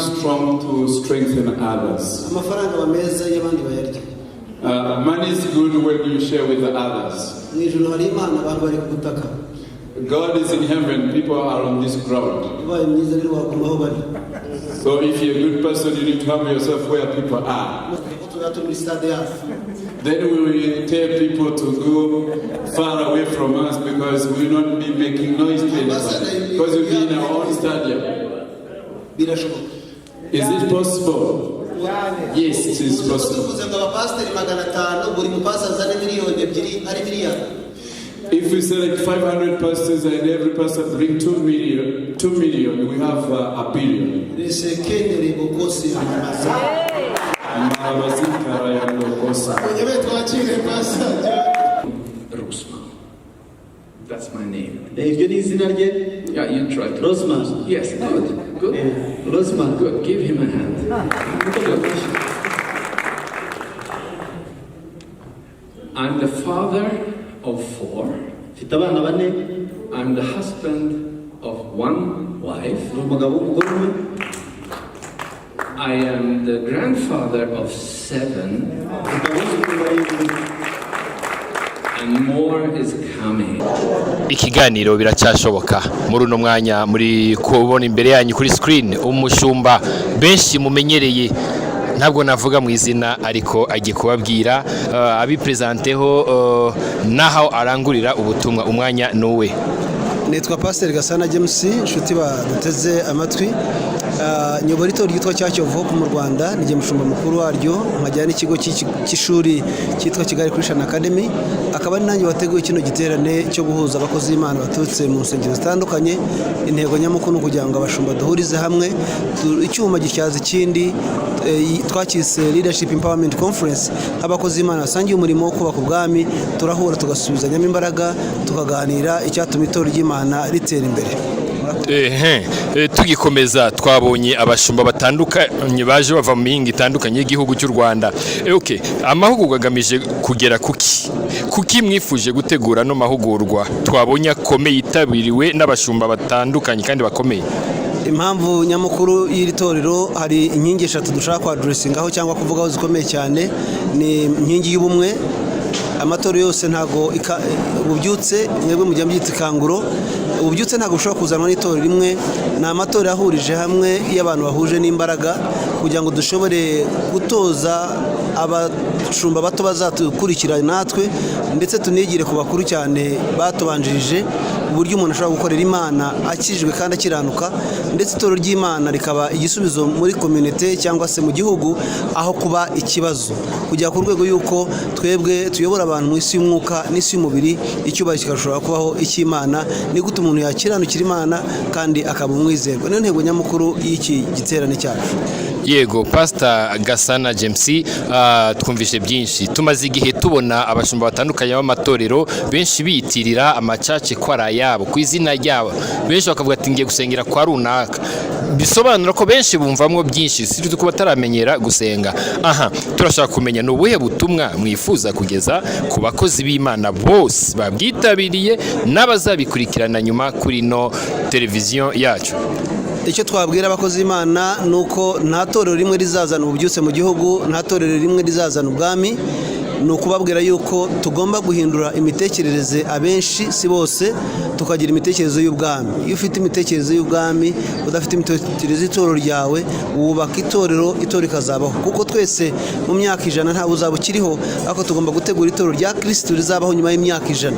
strong to strengthen others. Money is good when you share with the others. God is in heaven, people are on this ground. So if you're a good person, you need to have yourself where people are. Then we will tell people to go far away from us because we will not be making noise to anybody. Because we'll be in our own stadium. Is it possible? Yes, it is possible. If we select 500 pastors and every pastor bring 2 million, we have a billion. That's my name. Yeah, you try to. Rosman. Yes, good. Rosman. Good. Give him a hand. Good. I'm the father of 4. I'm the husband of 1 wife. I am the grandfather of 7. And more is coming. Ikiganiro biracyashoboka muri uno mwanya muri kubona imbere yanyu kuri screen umushumba benshi mumenyereye ntabwo navuga mu izina ariko agiye kubabwira abipresenteho naho arangurira ubutumwa umwanya nuwe. Nitwa Pastor Gasana James inshuti baduteze amatwi nyobora itorero ryitwa Cyakiyovu mu Rwanda nije mushumba mukuru waryo nkajyana ikigo cy'ishuri cyitwa Kigali Christian Academy akaba ari nanjye wateguye kino giterane cyo guhuza abakozi b'Imana baturutse mu nsengero zitandukanye intego nyamukuru kugira ngo abashumba duhurize hamwe icyuma gicyaza ikindi twakise Leadership Empowerment Conference abakozi b'Imana basangiye umurimo wo kubaka ubwami turahura tugasubizanyamo imbaraga tukaganira icyatuma itorero ry'Imana ritera imbere. Tugikomeza twabonye abashumba batandukanye baje bava mu mihingo itandukanye y'igihugu cy'u Rwanda. Amahugurwa agamije kugera kuki mwifuje gutegura no mahugurwa twabonye akomeye yitabiriwe n'abashumba batandukanye kandi bakomeye. Impamvu nyamukuru y'iri torero hari inkingi 3 dushaka kwa addressingaho cyangwa kuvugaho zikomeye cyane ni inkingi y'ubumwe. Amatorero yose ntago ububyutse mwebwe mujya mbyita ikanguro ububyutse ntago ushobora kuzanwa n'itorero rimwe na amatorero ahurije hamwe y'abantu bahuje n'imbaraga kugira ngo dushobore gutoza abashumba bato bazatukurikira natwe ndetse tunigire ku bakuru cyane batubanjirije uburyo umuntu ashobora gukorera Imana akijwe kandi akiranuka ndetse itorero ry'Imana rikaba igisubizo muri community cyangwa se mu gihugu aho kuba ikibazo kujya ku rwego yuko twebwe tuyobora abantu mu isi y'umwuka n'isi y'umubiri icyubahiro kikashobora kubaho icy'Imana ni gute umuntu yakiranukira Imana kandi akaba umwizerwa niyo ntego nyamukuru y'iki giterane cyacu. Yego Pastor Gasana James twumvishe byinshi tumaze igihe tubona abashumba batandukanye b'amatorero benshi biyitirira amacace kwara yabo ku izina ryabo benshi bakavuga ati ngiye gusengera kwa runaka bisobanura ko benshi bumvamwo byinshi siri ko bataramenyera gusenga. Turashaka kumenya n'ubuhe butumwa mwifuza kugeza ku bakozi b'Imana bose babwitabiriye n'abazabikurikirana nyuma kuri no televiziyo yacu. Icyo twabwira abakozi b'Imana nuko nta torero rimwe rizazana ububyutse mu gihugu nta torero rimwe rizazana ubwami ni ukubabwira yuko tugomba guhindura imitekerereze abenshi si bose tukagira imitekerereze y'ubwami. Iyo ufite imitekerereze y'ubwami udafite imitekerereze y'itoro ryawe wubaka itorero ikazabaho kuko twese mu myaka 100 nta uzaba ukiriho ariko tugomba gutegura itorero rya Kristo rizabaho nyuma y'imyaka 100.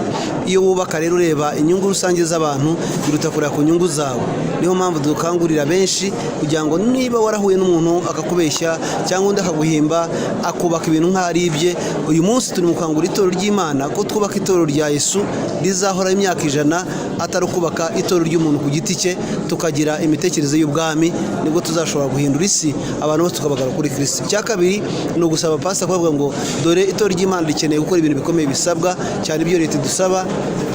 Iyo wubaka rero ureba inyungu rusange z'abantu biruta kureba ku nyungu zawe. Niyo mpamvu dukangurira benshi kugira ngo niba warahuye n'umuntu akakubeshya cyangwa undi akaguhimba akubaka ibintu nk'ari ibye uyu munsi turi mu kangura itorero ry'Imana ko twubaka itorero rya Yesu rizahora imyaka 100 atari kubaka itorero ry'umuntu ku giti cye tukagira imitekerereze y'ubwami nibwo tuzashobora guhindura isi abantu bose tukabagara kuri Kristo. Cya kabiri no gusaba pastor kuvuga ngo dore itorero ry'Imana rikeneye gukora ibintu bikomeye bisabwa cyane ibyo leta dusaba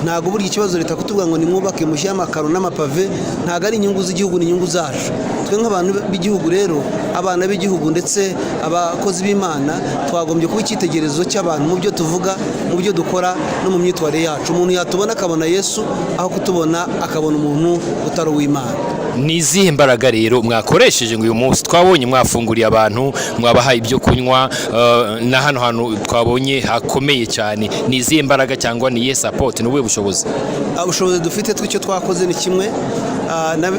ntago burya ikibazo leta kutuvuga ngo nimwubake mushya amakaro n'amapave ntago ari inyungu z'igihugu ni inyungu zacu twe nk'abantu b'igihugu. Rero abana b'igihugu ndetse abakozi b'Imana twagombye kuba icyitegererezo cy'abantu mu byo tuvuga mu byo dukora no mu myitwarire yacu. Umuntu yatubona akabona Yesu aho kutubona akabona umuntu utari uw'Imana. nizihe mbaraga rero mwakoresheje ngo uyu munsi twabonye mwafunguriye abantu mwabahaye ibyo kunywa na hano hantu twabonye hakomeye cyane nizihe mbaraga cyangwa niye support n'ubuhe bushobozi ubushobozi dufite tw'icyo twakoze ni kimwe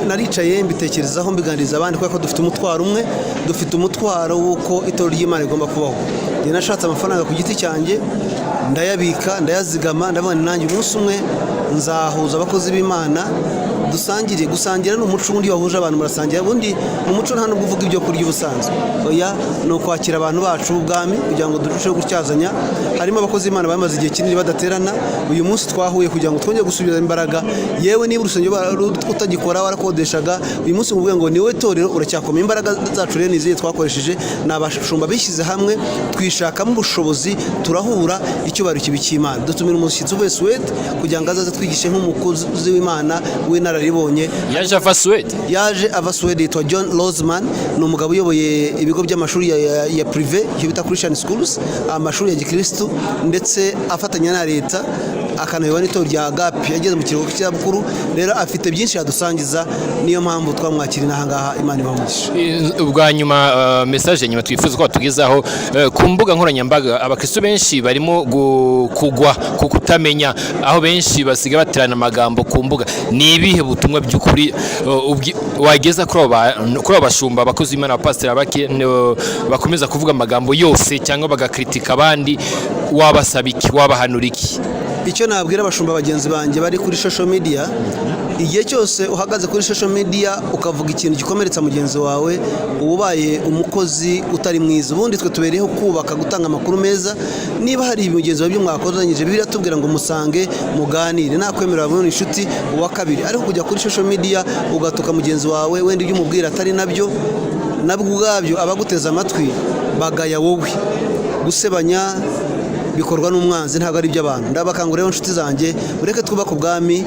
naricaye mbitekerezaho mbiganiriza abandi kuko dufite umutwaro umwe dufite umutwaro w'uko itorero ry'Imana rigomba kubaho njye nashatse amafaranga ku giti cyanjye ndayabika ndayazigama ndabona nanjye umunsi umwe nzahuza abakozi b'Imana dusangire gusangira n'umuco undi wahuje abantu murasangira ubundi mu muco nta nubwo uvuga ibyo kurya ubusanzwe oya no kwakira abantu bacu ubwami kugira ngo durusheho gutyazanya harimo abakozi b'Imana bamaze igihe kinini badaterana uyu munsi twahuye kugira ngo twongere gusubiza imbaraga yewe niba urusengero utagikora warakodeshaga uyu munsi muvuga ngo niwe torero uracyakoma imbaraga zacu rero niziye twakoresheje nabashumba bishyize hamwe twishakamo ubushobozi turahura icyo bari kibikimana dutumira umushyitsi uvuye Suède kugira ngo azaze twigishe nk'umukozi w'Imana w'inararibonye yaje ava Suède yitwa John Lozman ni umugabo uyoboye ibigo by'amashuri ya privé cyo bita Christian schools amashuri ya gikristo ndetse afatanya na leta akanayoba n'itorero rya Agape yageze mu kiruhuko cy'abukuru rero afite byinshi yadusangiza niyo mpamvu twamwakira ahangaha Imana ibamugisha ubwa nyuma message nyuma twifuza ko tugezaho ku mbuga nkoranyambaga abakristo benshi barimo kugwa ku kutamenya aho benshi basiga baterana amagambo ku mbuga ni ibihe butumwa by'ukuri wageza kuri abashumba abakozi b'Imana abapasiteri bakomeza kuvuga amagambo yose cyangwa bagakritika abandi wabasaba iki wabahanura iki icyo nabwira abashumba bagenzi banjye bari kuri social media igihe cyose uhagaze kuri social media ukavuga ikintu gikomeretsa mugenzi wawe ubaye umukozi utari mwiza ubundi twe tubereyeho kubaka gutanga amakuru meza niba hari ibigenzo byo mwakozanyije Bibiliya tubwira ngo musange muganire nakwemerera abone inshuti uwa kabiri ariko kujya kuri social media ugatuka mugenzi wawe wenda ibyo umubwira atari nabyo ubwabyo abaguteza amatwi bagaya wowe gusebanya bikorwa n'umwanzi ntabwo ari by'abantu ndabakangurira inshuti zanjye ureke twubaka ubwami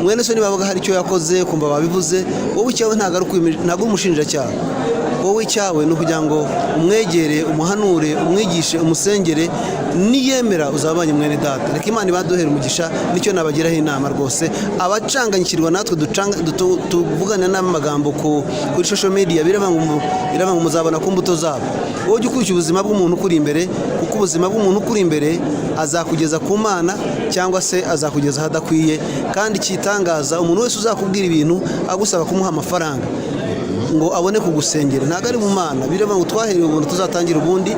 mwene so nibavuga hari icyo yakoze kumva babivuze wowe icyawe ntabwo umushinjacyaha wowe icyawe ni ukugira ngo umwegere umuhanure umwigishe umusengere niyemera uzabanye mwene data reka Imana ibaduhere umugisha nicyo nabagiraho inama rwose abacanganyikirwa natwe tuvugana n'amagambo kuri social media birava ngo muzabona ku mbuto zabo wowe ujye ukurikira ubuzima bw'umuntu ukuri imbere kuko ubuzima bw'umuntu ukuri imbere azakugeza ku Mana cyangwa se azakugeza ahadakwiye kandi kitangaza umuntu wese uzakubwira ibintu agusaba kumuha amafaranga ngo abone kugusengera ntabwo ari mu Mana birava ngo twahereye ubuntu tuzatangira ubundi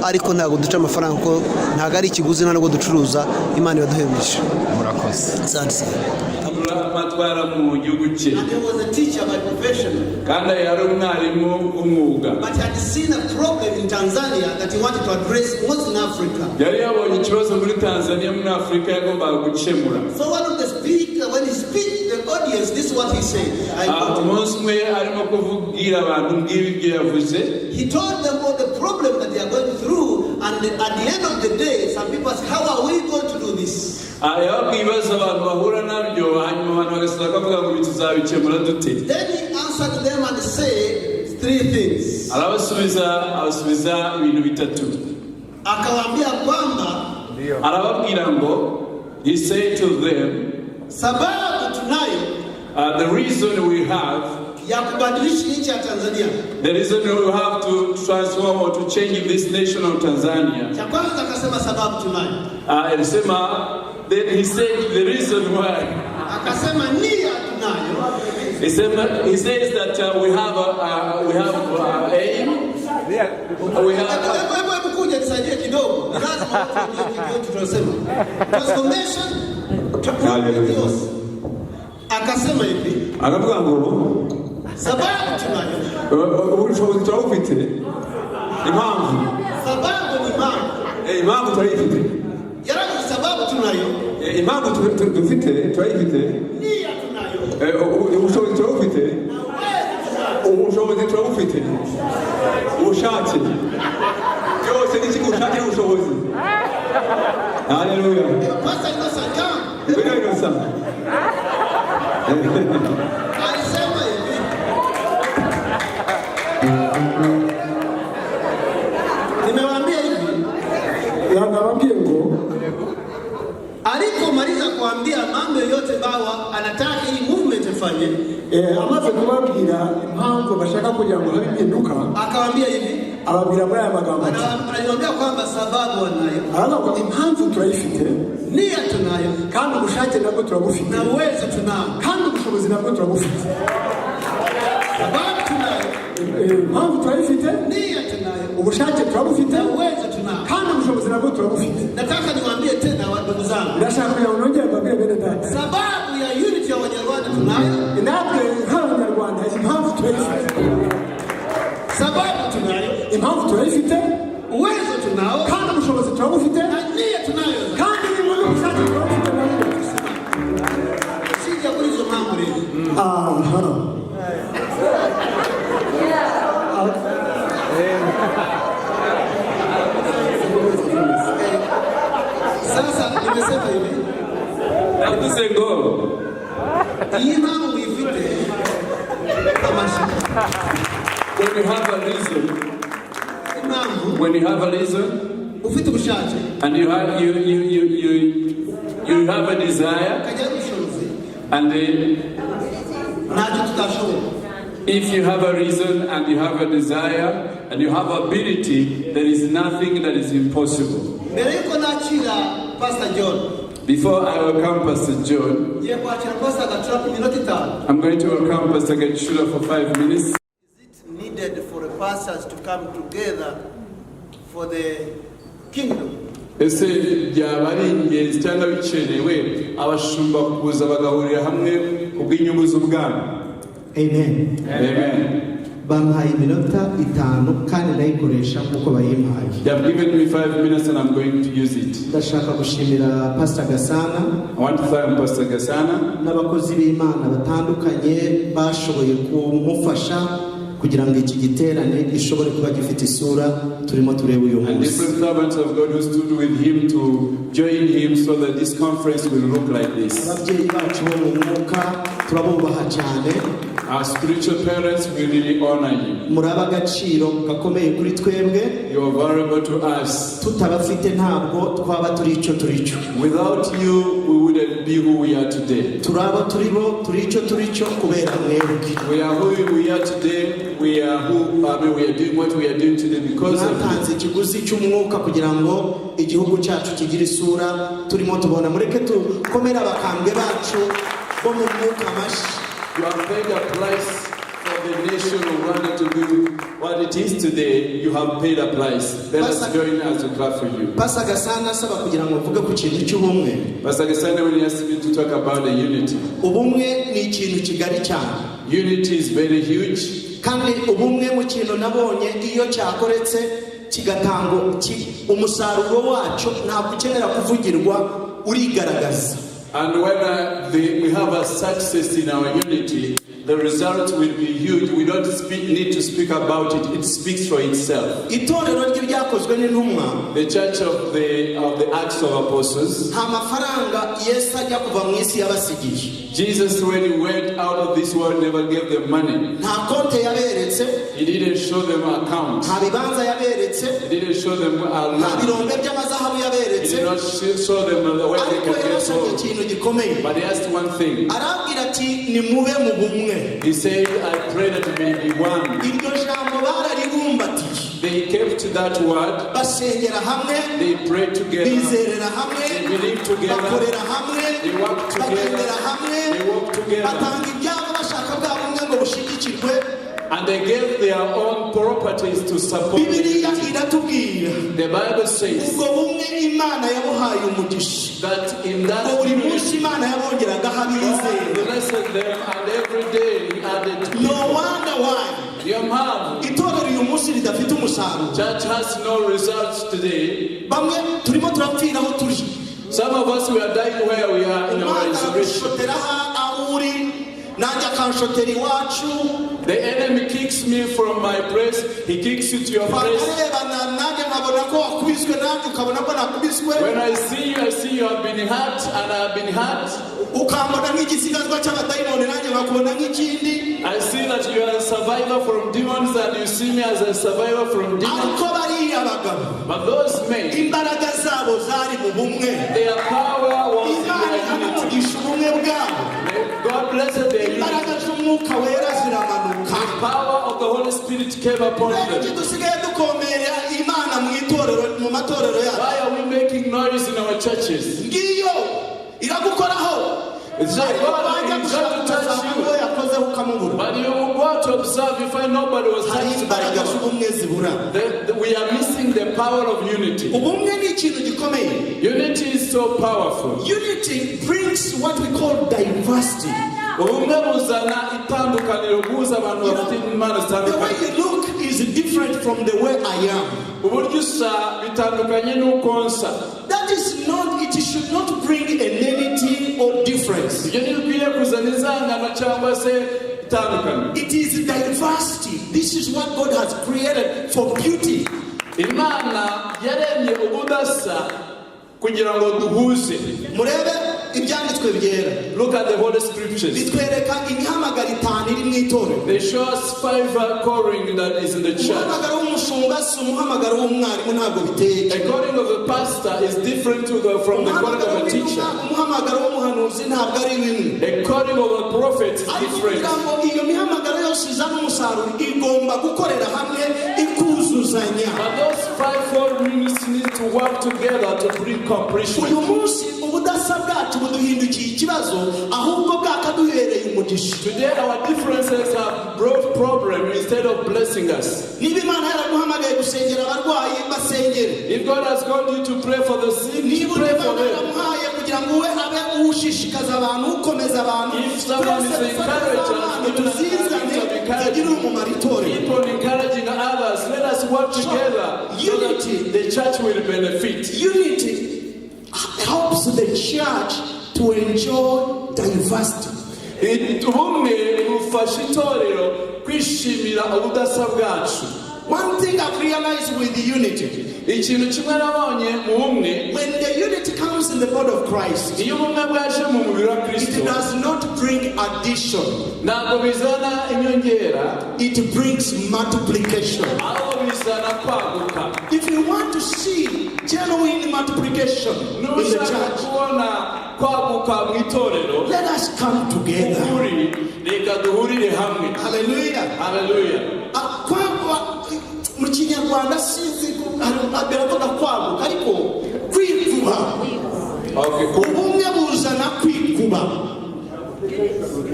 ariko ntabwo duca amafaranga ko ntabwo ari ikiguzi ntabwo ducuruza Imana ibaduhemisha murakoze amatwara mu gihugu cye kandi yari umwarimu w'umwuga yari yabonye ikibazo muri Tanzania muri Afurika yagombaga gukemura umunsi umwe arimo kuvugira abantu ngibi ibyo yavuze he told them about the problem that they are going through and at the end of the day some people ask how are we going to do this yababwiye ibibazo abantu bahura nabyo hanyuma abantu bagasaba kuvuga ngo tuzabikemura dute then he answered them and said three things abasubiza ibintu bitatu akawaambia kwamba arababwira ngo he said to them sababu tunayo the reason we have ya kubadilisha nchi ya Tanzania the reason we have to transform or to change this nation of Tanzania cha kwanza akasema sababu tunayo alisema he said the reason why akasema nia tunayo he says that we have aim we have kuja nisaidie kidogo lazima watu tunasema transformation akasema hivi akavuga ngo sababu tunayo ubushobozi turabufite impamvu sababu ni impamvu turayifite yaraje sababu tunayo impamvu dufite turayifite nia tunayo ubushobozi turabufite ubushobozi turabufite ubushake byose ni ikintu ushaka ubushobozi haleluya pasa ino sakam bino sana alisema hivi nimewaambia hivi nawaambia ngo alipomaliza kuambia mambo yote bawa anataka hii movement ifanye amaze kubabwira impamvu bashaka kugira ngo habe impinduka akawaambia hivi, ababwira muri aya magambo ati ananiambia kwamba sababu wanayo, aravuga impamvu turayifite, nia tunayo, kandi ubushake nabwo turabufite, na uwezo tunao, kandi ubushobozi nabwo turabufite. sababu tunayo, impamvu turayifite, nia tunayo, ubushake turabufite, na uwezo tunao, kandi ubushobozi nabwo turabufite. Nataka niwaambie tena ndugu zangu, ndashaka kugira ngo nongere mbabwire bene data, sababu ya unity ya Wanyarwanda tunayo, natwe nk'Abanyarwanda impamvu turayifite, sababu tunayo, impamvu turayifite, uwezo tunao, kandi ubushobozi turabufite, na nia tunayo, kandi n'ubushake turabufite nabwo. sija kuri hizo mambo leo. Sasa nimesema hivi, Navuze ngo hii mambo ifite tamasha. when you have a reason, Mambo when you have a reason ufite ubushake and you have a desire kaja ubushobozi and ntacyo tutashobora. if you have a reason and you have a desire and you have ability, there is nothing that is impossible. Mbere yuko nakira Pastor John, Before I welcome Pastor John, ye kwakira Pastor Gatrap minoti 5. I'm going to welcome Pastor Gachula for 5 minutes. Is it needed for the pastors to come together for the kingdom? Ese byaba ari ingenzi cyangwa bikenewe abashumba kuza bagahurira hamwe kubw'inyungu z'ubwami? Amen. Amen. Bampaye iminota 5 kandi ndayikoresha uko bayimpaye. They have given me 5 minutes and I'm going to use it. Ndashaka gushimira Pastor Gasana. I want to thank Pastor Gasana N'abakozi b'Imana batandukanye bashoboye kumufasha kugira ngo iki giterane ishobore kuba gifite isura turimo tureba uyu and munsi. different servants of God who stood with him to join him so that this conference will look like this. Ababyeyi bacu bo mu mwuka turabubaha cyane. Our spiritual parents, we really honor you. Muraba agaciro gakomeye kuri twebwe. You are valuable to us. Tutabafite ntabwo twaba turi icyo turi cyo. Without you, we wouldn't be who we are today. Turaba turibo turi icyo turi cyo kubera mwebwe. We are who we are today. We are we are doing what we are doing today because of Natanze ikiguzi cy'umwuka kugira ngo igihugu cyacu kigire isura turimo tubona. Mureke tukomera abakambwe bacu bo mu mwuka mashi. you have paid a price for the nation of Rwanda to do what it is today. You have paid a price. Let us join us to clap for you. Pastor Gasana asaba kugira ngo mvuge ku kintu cy'ubumwe. Pastor Gasana, when he asked me to talk about the unity. Ubumwe ni ikintu kigari cyane. Unity is very huge. Kandi ubumwe mu kintu nabonye iyo cyakoretse kigatanga umusaruro wacu ntabwo ukenera kuvugirwa urigaragaza. And when we have a success in our unity, the result will be huge. We don't need to speak about it. It speaks for itself. Itorero ry'ibyakozwe n'intumwa. The church of the Acts of Apostles. Nta mafaranga Yesu ajya kuva mu isi yabasigiye. Jesus, when he went out of this world, never gave them money. Nta konte yaberetse. He didn't show them account. Nta bibanza yaberetse. He didn't show them a Nta land. birombe by'amazahabu yaberetse. He did not show them the way they can get home. But he asked one thing. Arabwira ati nimube mu bumwe. He said, I pray that we may be one. Iryo jambo bararibumbatiye. They kept to that word. Basengera hamwe. They prayed together. Bizerera hamwe. They believed together. Bakorera hamwe. They worked together. Bagendera hamwe. They walked together. Batanga ibyabo bashaka bwa bumwe ngo bushigikirwe. And they gave their own properties to support the Bibiliya unity. iratubwira. The Bible says Ubwo bumwe Imana yabuhaye umugisha. that in that Buri unity, munsi Imana yabongeraga abizera. God blessed them, and every day he added to No people. wonder why. Your mom, Itorero uyu munsi ridafite umusaruro. church has no results today. Bamwe turimo turapfira aho turi. Some of us, we are dying where we are in our Umwana resurrection. aragushotera aho uri. Nanjye akanshotera iwacu. The enemy kicks me from my place. He kicks you to your place. Bakarebana nanjye nkabona ko wakubiswe nanjye ukabona ko nakubiswe. When I see you have been hurt and I have been hurt. Ukambona nk'igisigazwa cy'abadayimoni nanjye nkakubona nk'ikindi. I see that you are a survivor from demons and you see me as a survivor from demons. Ariko bariya bagabo. But those men, Imbaraga zabo zari mu bumwe. their power was in Imana their unity. ikamugisha ubumwe bwabo. God blessed their unity. imbaraga z'umwuka wera ziramanuka. The power of the Holy Spirit came upon them. dusigaye dukomera Imana mu itorero mu matorero yacu. Why are we making noise in our churches? Ngiyo iragukoraho. It's like God is trying to touch you. But you go to observe, you find nobody was touched by God. We are missing the power of unity. Unity is so powerful. Unity brings what we call diversity. The way you look is different from the way I am. That is not, it should not bring enmity or difference. It is diversity. This is what God has created for beauty. Look at the Holy Scriptures. They show us 5 calling that is in the church. A calling of a pastor is different from the calling of a teacher. A calling of a prophet is different. But those 5 ministries need to work together to bring completion. Today our differences have brought problems instead of blessing us. If God has called you to pray for the sick, pray for them. If someone is encouraging people encouraging others, let us work together so that the church will benefit. Unity helps the church to enjoy diversity. One thing I've realized with the unity, when the unity comes in the body of Christ, it does not bring addition. It brings multiplication. If you want to see genuine multiplication in the church, let us come together. Hallelujah. Hallelujah. Mu Kinyarwanda sinzi biravuga kwaguka ariko kwikuba. Ubumwe buzana kwikuba.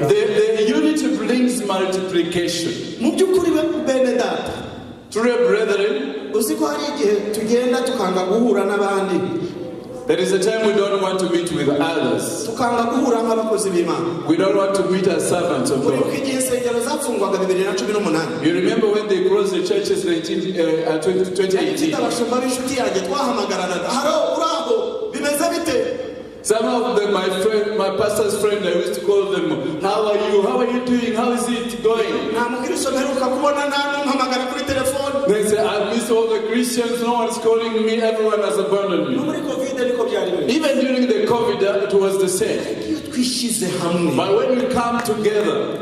The unity brings multiplication. Mu byukuri bene data, true brethren, uziko hari igihe tugenda tukanga guhura n'abandi. There is a time we don't want to meet with others. We don't want to meet as servants of God. You remember when they closed the churches in 2018? Some of my pastor's friend, I used to call them, how are you? How are you doing? How is it going? They say, I miss all the Christians, no one's calling me, everyone has abandoned me. Even during the COVID, it was the same. But when we come together,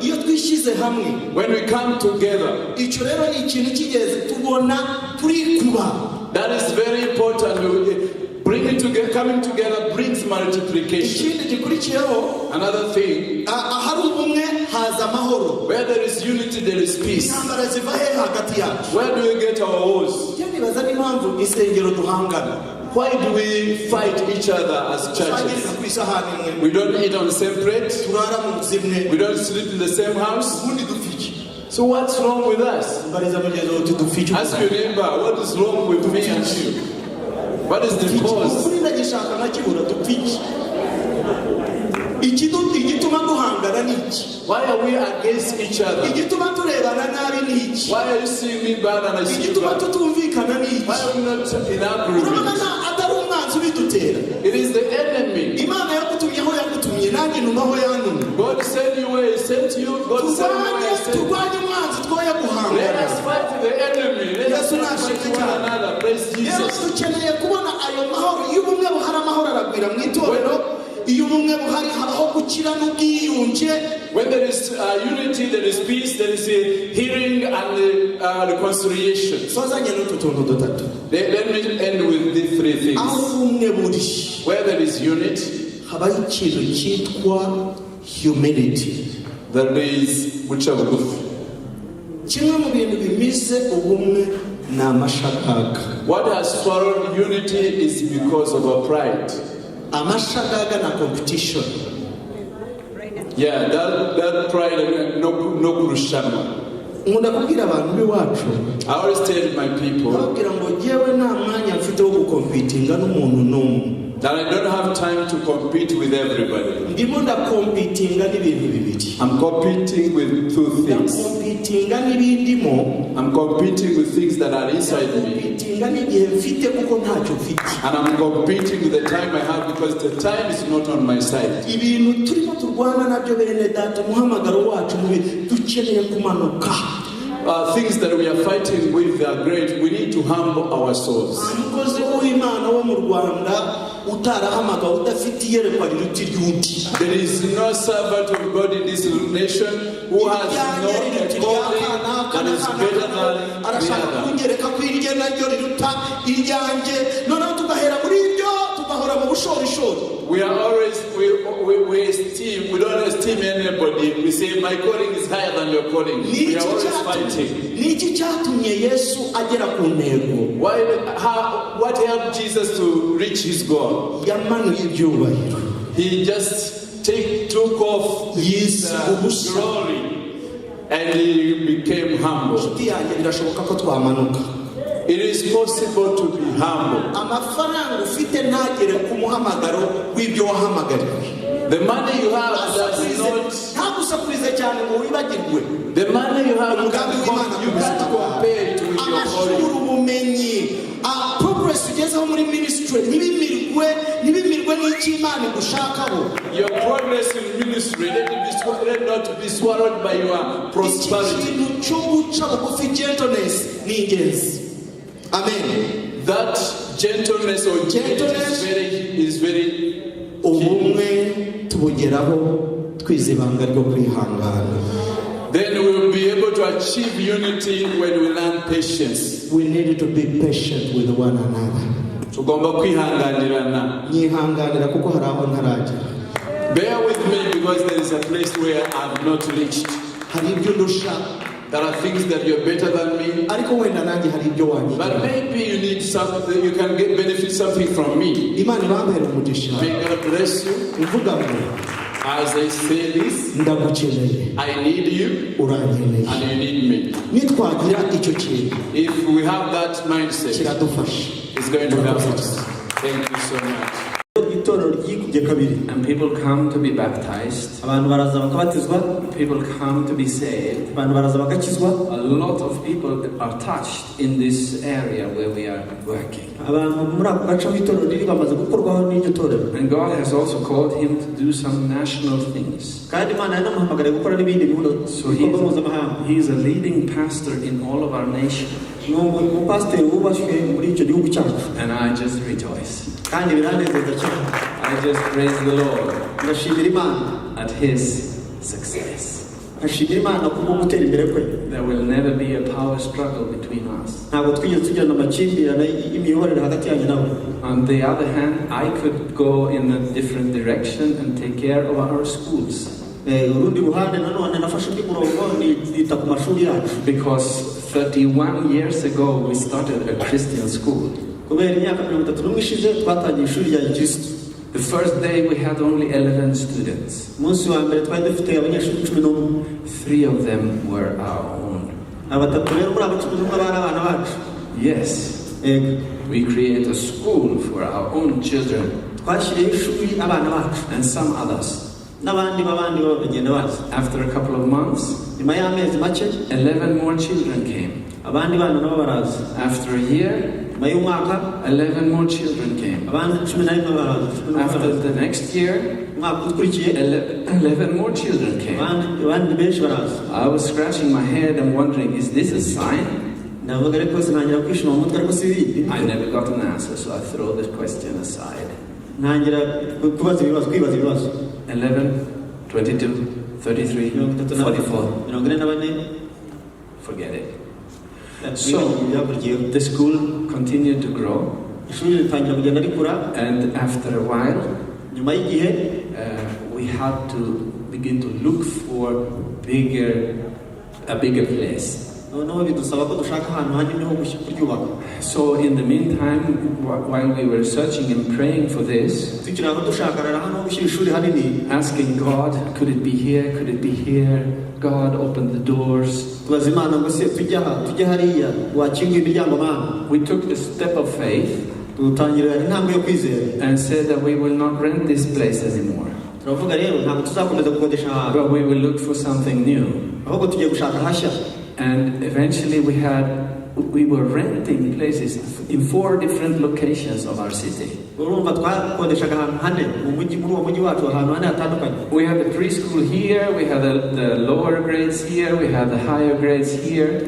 that is very important. Bringing together, coming together brings multiplication. Another thing, where there is unity, there is peace. Where do we get our wars? Why do we fight each other as churches? We don't eat on the same plate. We don't sleep in the same house. So what's wrong with us? Ask your neighbor, what is wrong with me and you? What is the cause? Why are we against each other? Why are you seeing me bad and I see you bad? Why are we not in agreement? It is the enemy. God sent you where He sent you. God sent you where He sent you. Let us fight the enemy. Let us not fight one another. Praise Jesus. When there is unity, there is peace, there is healing and reconciliation. Let me end with these 3 things. Where there is unity, humility. There is guca bugufi. Kimwe mu bintu bimize ubumwe ni amashagaga. What has swallowed unity is because of our pride. Amashagaga na competition. Yeah, that pride no kurushana. Nkunda kubwira abantu b'iwacu. I always tell my people babwira ngo jewe nta mwanya mfite wo gukompitinga n'umuntu n'umwe. That I don't have time to compete with everybody. Ndimo ndakompitinga n'ibintu bibiri. I'm competing with two things. Ndakompitinga n'ibindimo. I'm competing with things that are inside me. Ndakompitinga n'igihe mfite kuko ntacyo mfite. And I'm competing with the time I have because the time is not on my side. Ibintu turimo turwana nabyo bene data muhamagaro wacu mubi dukeneye kumanuka. Things that we are fighting with are great. We need to humble our souls. Umukozi w'Imana wo mu Rwanda utarahamagawe udafite iyerekwa riruta iry'undi. There is no servant of God in this nation who has no calling that is better than the other. Kungereka ko irye naryo riruta iryanjye noneho tugahera muri ibyo tugahora mu bushorishori. We are always we esteem, we don't esteem anybody. We say my calling is higher than your calling. We are always fighting. Niki cyatumye Yesu agera ku ntego? What helped Jesus to reach his goal? Yamanuye ibyubahiro. He just took off his glory and he became humble. Birashoboka ko twamanuka. It is possible to be humble. Amafaranga ufite ntagere ku muhamagaro w'ibyo wahamagariwe. The money you have does not. Ntagusakurize cyane ngo wibagirwe. The money you have you can't compare it with your calling. Ubumenyi, progress ugezeho muri ministry ntibimirwe n'Imana igushakaho. Your progress in ministry let not be swallowed by your prosperity. Ikintu cyo guca bugufi gentleness ni ingenzi. Amen. That gentleness is very ubumwe tubugeraho twize ibanga ryo kwihangana. Then we will be able to achieve unity when we learn patience. We need to be patient with one another. Tugomba kwihanganirana. Nyihanganira kuko hari aho ntaragera. Bear with me because there is a place where I have not reached. Hari ibyo ndusha. There are things that you're better than me. Ariko wenda nanjye hari ibyo wanyigira. But maybe you need something, you can benefit something from me. Imana ibambere umugisha. May God bless you. Uvuga ngo as I say this, ndagukeneye. I need you urankeneye. and you need me. Nitwagira icyo kintu. If we have that mindset, kiradufasha. It's going to help us. Thank you so much. And people come to be baptized. People come to be saved. A lot of people are touched in this area where we are working. And God has also called him to do some national things. So he is a leading pastor in all of our nation. And I just rejoice. I just praise the Lord at his success. There will never be a power struggle between us. On the other hand, I could go in a different direction and take care of our schools. Because 31 years ago we started a Christian school. The first day we had only 11 students. 3 of them were our own. Yes. We created a school for our own children. And some others. After a couple of months, 11 more children came. After a year, 11 more children came. After the next year, 11 more children came. I was scratching my head and wondering, is this a sign? I never got an answer, so I throw the question aside. 11, 22, 33, 44. Forget it. So the school continued to grow, and after a while we had to begin to look for a bigger place. So in the meantime, while we were searching and praying for this, asking God, could it be here, could it be here? God opened the doors. We took the step of faith and said that we will not rent this place anymore, but we will look for something new. And eventually we were renting places in 4 different locations of our city. We had the preschool here, we had the lower grades here, we had the higher grades here.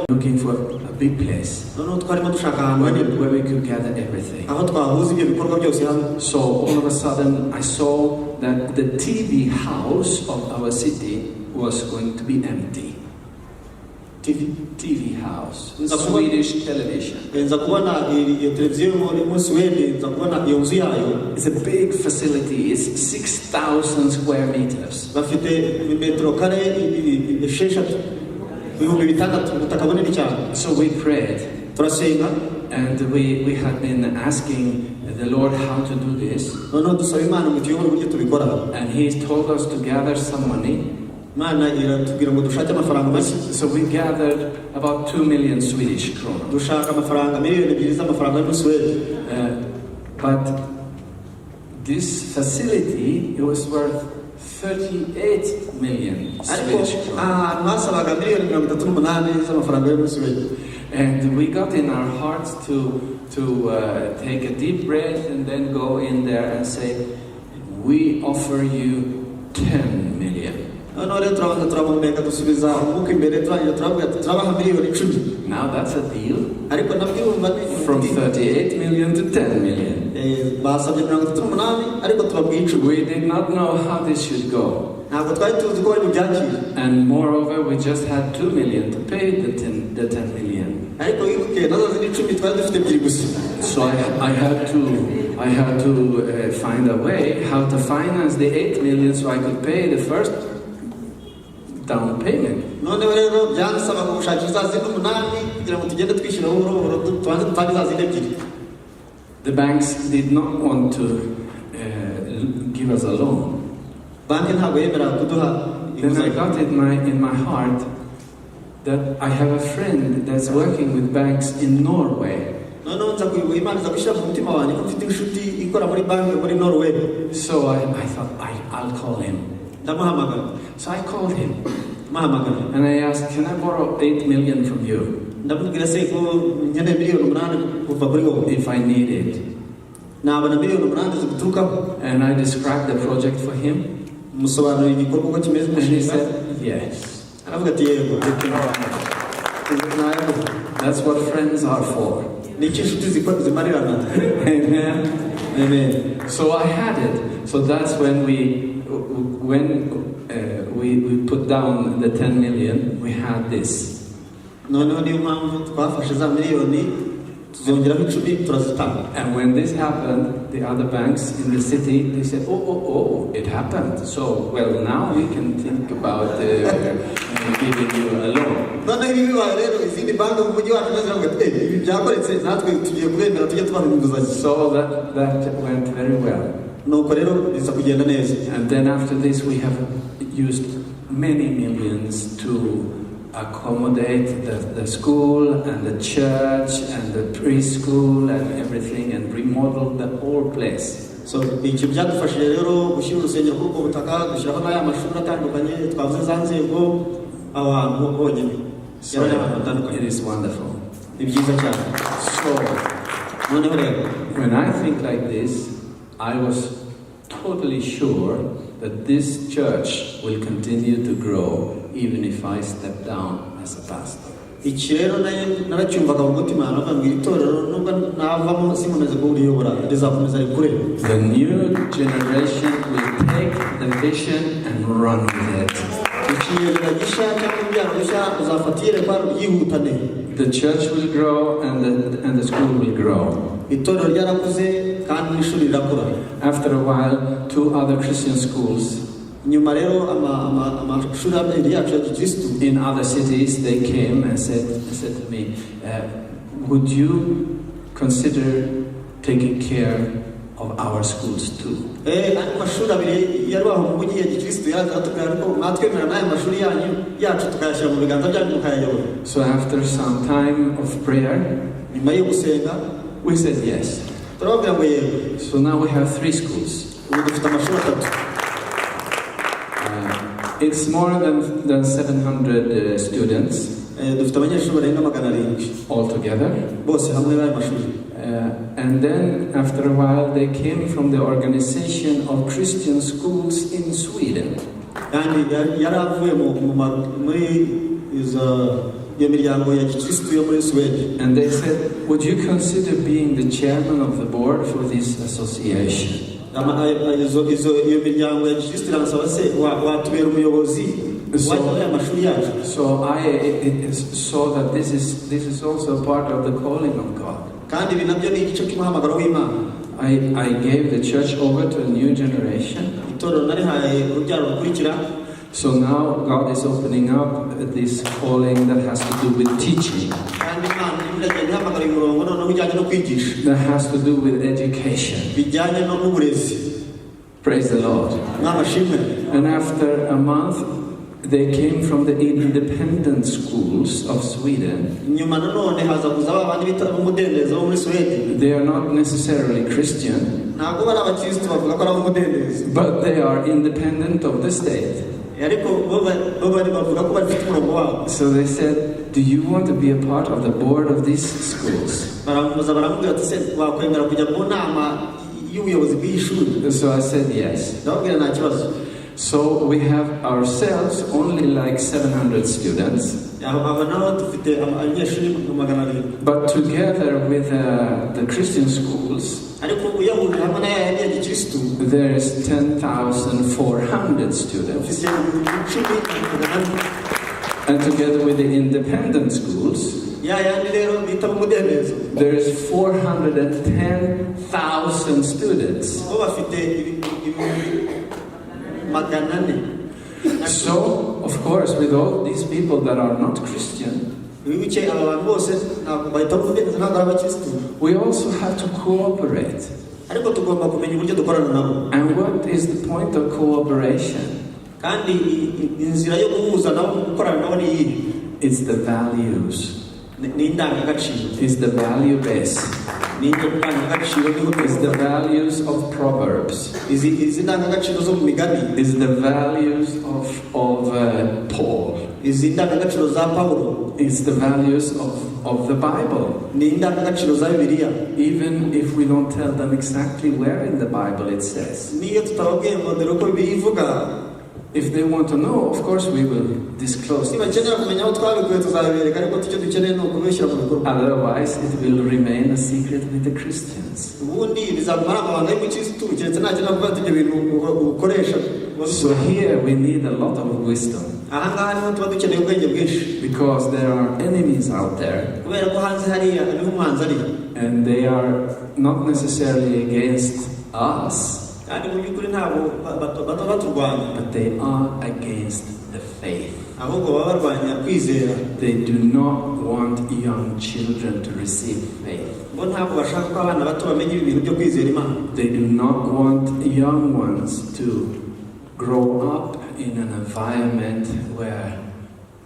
Looking for a big place where we could gather everything. So all of a sudden I saw that the TV house of our city was going to be empty. TV house, Swedish television. It's a big facility. It's 6,000 square meters. So we prayed, and we had been asking the Lord how to do this, and He told us to gather some money. So we gathered about 2 million Swedish kronor. But this facility, it was worth 38 million Swedish kronor. And we got in our hearts to take a deep breath and then go in there and say, we offer you 10 million. Now that's a deal. From 38 million to 10 million. We did not know how this should go. And moreover, we just had 2 million to pay the 10 million. So I had to find a way how to finance the 8 million so I could pay the first down payment. The banks did not want to give us a loan. Then I got in my heart that I have a friend that's working with banks in Norway. So I thought I'll call him. So I called him and I asked, can I borrow 8 million from you if I need it? And I described the project for him. And he said, yes. That's what friends are for. Amen. So I had it. So that's when we put down the 10 million, we had this. And when this happened, the other banks in the city, they said, oh, it happened. So, well, now we can think about giving you a loan. So that went very well. And then after this, we have used many millions to accommodate the school and the church and the preschool and everything and remodel the whole place. So it is wonderful. So when I think like this, I was totally sure that this church will continue to grow even if I step down as a pastor. The new generation will take the vision and run with it. The The church will grow and the school will grow. After a while, 2 other Christian schools in other cities, they came and said to me, would you consider taking care of our schools too? So after some time of prayer, we said yes. So now we have 3 schools. It's more than 700 students altogether. And then after a while they came from the organization of Christian schools in Sweden. And they said, would you consider being the chairman of the board for this association? So I saw that this is also part of the calling of God. I gave the church over to a new generation. So now God is opening up this calling that has to do with teaching, that has to do with education. Praise the Lord. And after a month, they came from the independent schools of Sweden. They are not necessarily Christian, but they are independent of the state. So they said, do you want to be a part of the board of these schools? So I said yes. So we have ourselves only like 700 students. But together with the Christian schools, there is 10,400 students. And together with the independent schools, there is 410,000 students. So, of course, with all these people that are not Christian, we also have to cooperate. And what is the point of cooperation? It's the values. It's the value base. It's the values of Proverbs. It's the values of Paul. It's the values of the Bible. Even if we don't tell them exactly where in the Bible it says. If they want to know, of course we will disclose it. Otherwise, it will remain a secret with the Christians. So here we need a lot of wisdom. Because there are enemies out there. And they are not necessarily against us. But they are against the faith. They do not want young children to receive faith. They do not want young ones to grow up in an environment where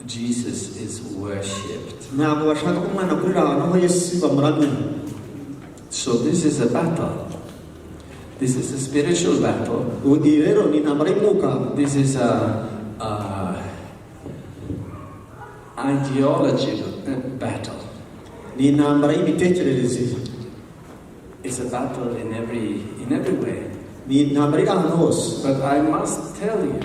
Jesus is worshipped. So this is a battle. This is a spiritual battle. This is a ideological battle. It's a battle in every way. But I must tell you,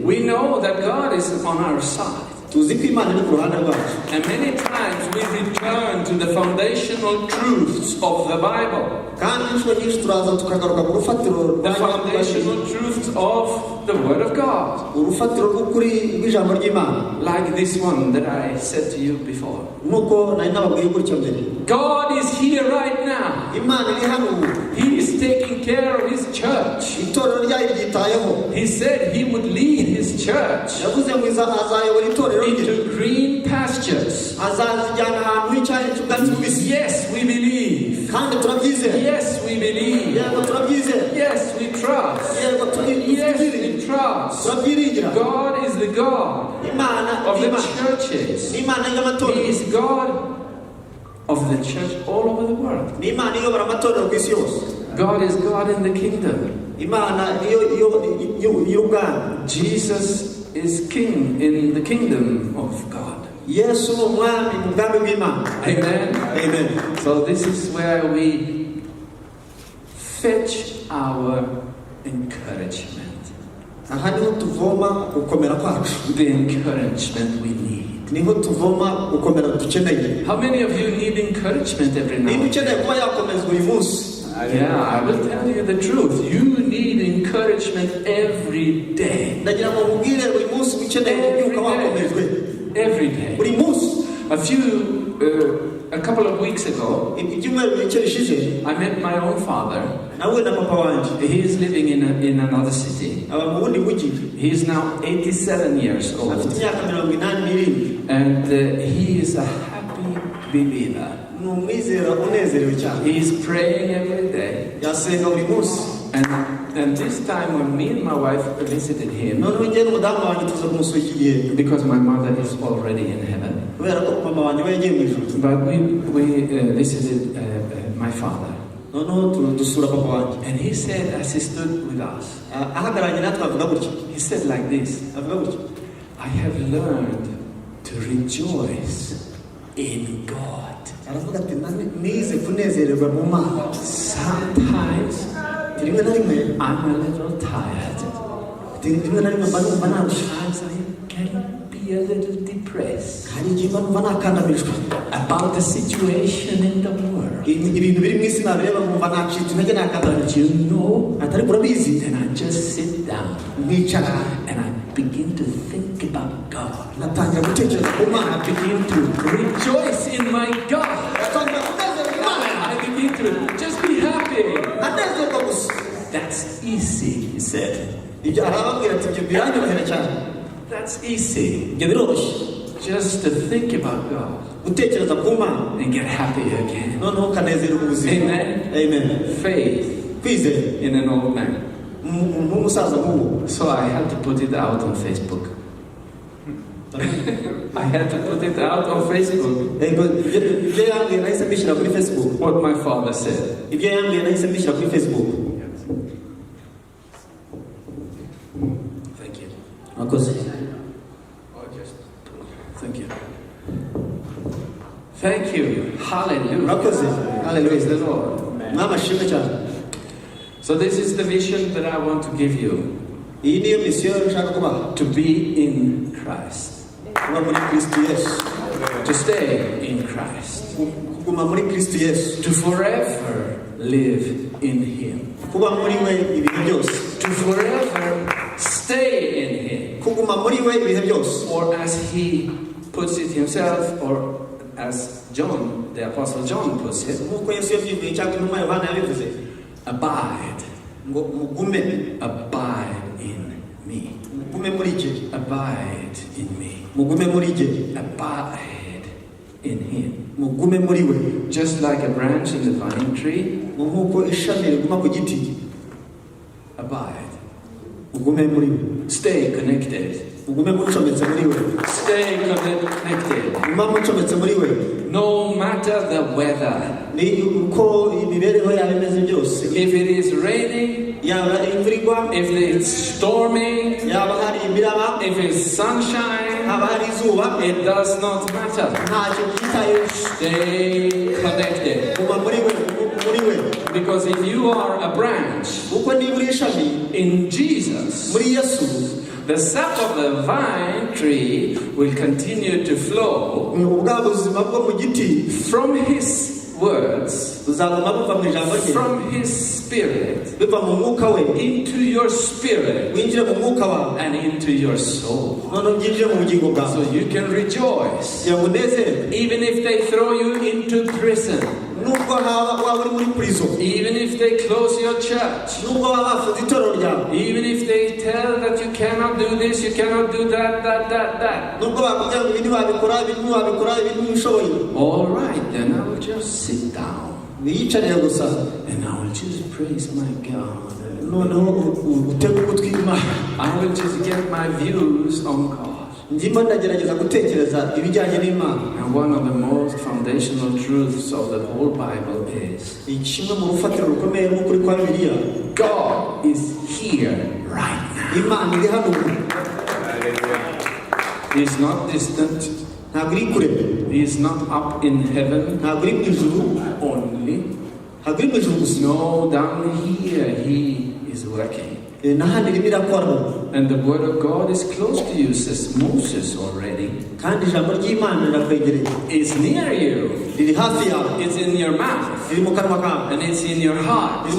we know that God is on our side. tuzi ko imana iri ku ruhande rwacu. And many times we return to the foundational truths of the Bible. kandi inshuro nyinshi turaza tukagaruka ku rufatiro The foundational truths of the Word of God. urufatiro rw'ukuri rw'ijambo ry'Imana. Like this one that I said to you before. Nuko nari nababwiye gutyo mbere. God is here right now. Imana iri hano ubu. He is taking care of His church. Itorero ryayo ryitayeho. He said He would lead His church yavuze ngo azayobora itorero into green pastures. azazijyana ahantu h'icyanya cy'ubwatsi bubisi. Yes, we believe. kandi turabyizera. Yes, we believe. yego turabyizera. Yes, we trust. yego Yes, we trust. turabyiringira. God is the God Imana of the churches. Imana y'amatorero. He is God of the church all over the world. Imana iyobora amatorero ku isi yose. God is God in the kingdom. Imana y'ubwami. Jesus is king in the kingdom of God. Yesu ni umwami mu bwami bw'Imana. Amen. Amen. So this is where we fetch our encouragement. aha niho tuvoma gukomera kwacu. The encouragement we need. niho tuvoma gukomera dukeneye. How many of you need encouragement every now niba and then? ukeneye kuba yakomezwa uyu munsi. Yeah, I will tell you the truth. You need encouragement every day. ndagira ngo mubwire buri munsi ukeneye kubyuka wakomejwe. Every day. buri munsi. A couple of weeks ago, ibyumweru bike bishize, I met my own father. nawe na papa wanjye. He is living in another city. aba mu bundi mujyi. He is now 87 years old. afite imyaka 87. And he is a happy believer. ni umwizera unezerewe cyane. He is praying every day. yasenga buri munsi. And this time when me and my wife visited him, noneho njye n'umudamu wanjye tuza kumusura iki gihe. because my mother is already in heaven. kubera ko mama wanjye we yagiye mu ijuru. But we visited my father. noneho dusura papa wanjye. And he said, as he stood with us, ahagararanye natwe avuga gutya. he said like this, avuga gutya. I have learned to rejoice in God. aravuga ati nize kunezererwa mu Mana. Sometimes rimwe na rimwe I'm a little tired. rimwe na rimwe mba numva narushye. Sometimes I can be a little depressed hari igihe mba numva nakandamijwe about the situation in the world. ibintu biri mu isi nabireba nkumva nacitse intege nakandamijwe. But you know, atari urabizi. then I just sit down nkicara and I begin to think about God. natangira gutekereza ku Mana. I begin to rejoice in my God. natangira kunezerwa Imana. I begin to just be happy. anezerwa gusa. That's easy, he said. ibyo arababwira ati ibyo biranyorohera cyane. That's easy. ibyo biroroshye. Just to think about God gutekereza ku Mana. and get happy again. noneho ukanezerwa ubuzima. Amen. Amen. Faith kwizera in an old man. nk'umusaza nk'uwo. So I had to put it out on Facebook. I had to put it out on Facebook. ibyo yambwiye nahise mbishyira kuri Facebook. What my father said. ibyo yambwiye nahise mbishyira kuri Facebook. Thank you. mwakoze. Thank you. Thank you. Hallelujah. mwakoze. Praise the Lord. mwamashimwe cyane. So this is the vision that I want to give you. iyi niyo misiyo nshaka kubaha. To be in Christ. kuba muri Kristo Yesu. To stay in Christ. kuguma muri Kristo Yesu. To forever live in Him. kuba muri we ibihe byose. To forever stay in Him. kuguma muri we ibihe byose. Or as He puts it Himself, or as John, the Apostle John puts it, nk'uko Yesu yabyivuye cyangwa intumwa Yohana yabivuze. abide. ngo mugume. Abide in me. mugume muri jye. Abide in me. mugume muri jye. Abide in Him. mugume muri we. Just like a branch in the vine tree, nk'uko ishami riguma ku giti. abide. mugume muri we. Stay connected. mugume mucometse muri we. Stay connected. guma mucometse muri we. No matter the weather. ni uko imibereho yawe imeze byose. If it is raining, yaba imvura igwa. if it's storming, yaba hari imiraba. if it's sunshine, haba hari izuba. it does not matter. ntacyo byitaye. Stay connected. guma muri we. muri we. Because if you are a branch kuko niba uri ishami in Jesus, muri Yesu, The sap of the vine tree will continue to flow from his words, from his spirit, into your spirit, and into your soul. So you can rejoice, even if they throw you into prison. Even if they close your church, even if they tell that you cannot do this, you cannot do that. All right, then I will just sit down and I will just praise my God. I will just get my views on God. And one of the most foundational truths of the whole Bible is God is here right now. He is not distant. He is not up in heaven only. No, down here He is working. And the word of God is close to you, says Moses already. It's near you. It's in your mouth. And it's in your heart.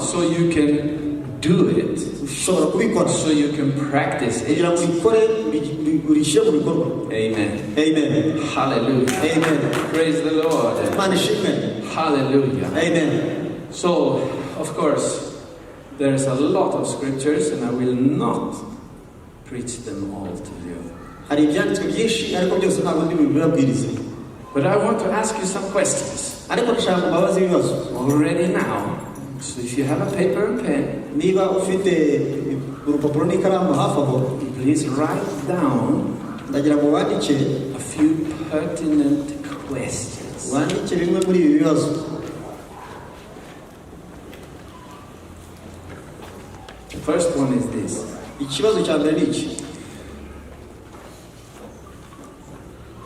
So you can do it. So you can practice it. Amen. Amen. Hallelujah. Amen. Praise the Lord. Hallelujah. Amen. So, of course, there's a lot of scriptures, and I will not preach them all to you. But I want to ask you some questions already now. So if you have a paper and pen, please write down a few pertinent questions. The first one is this.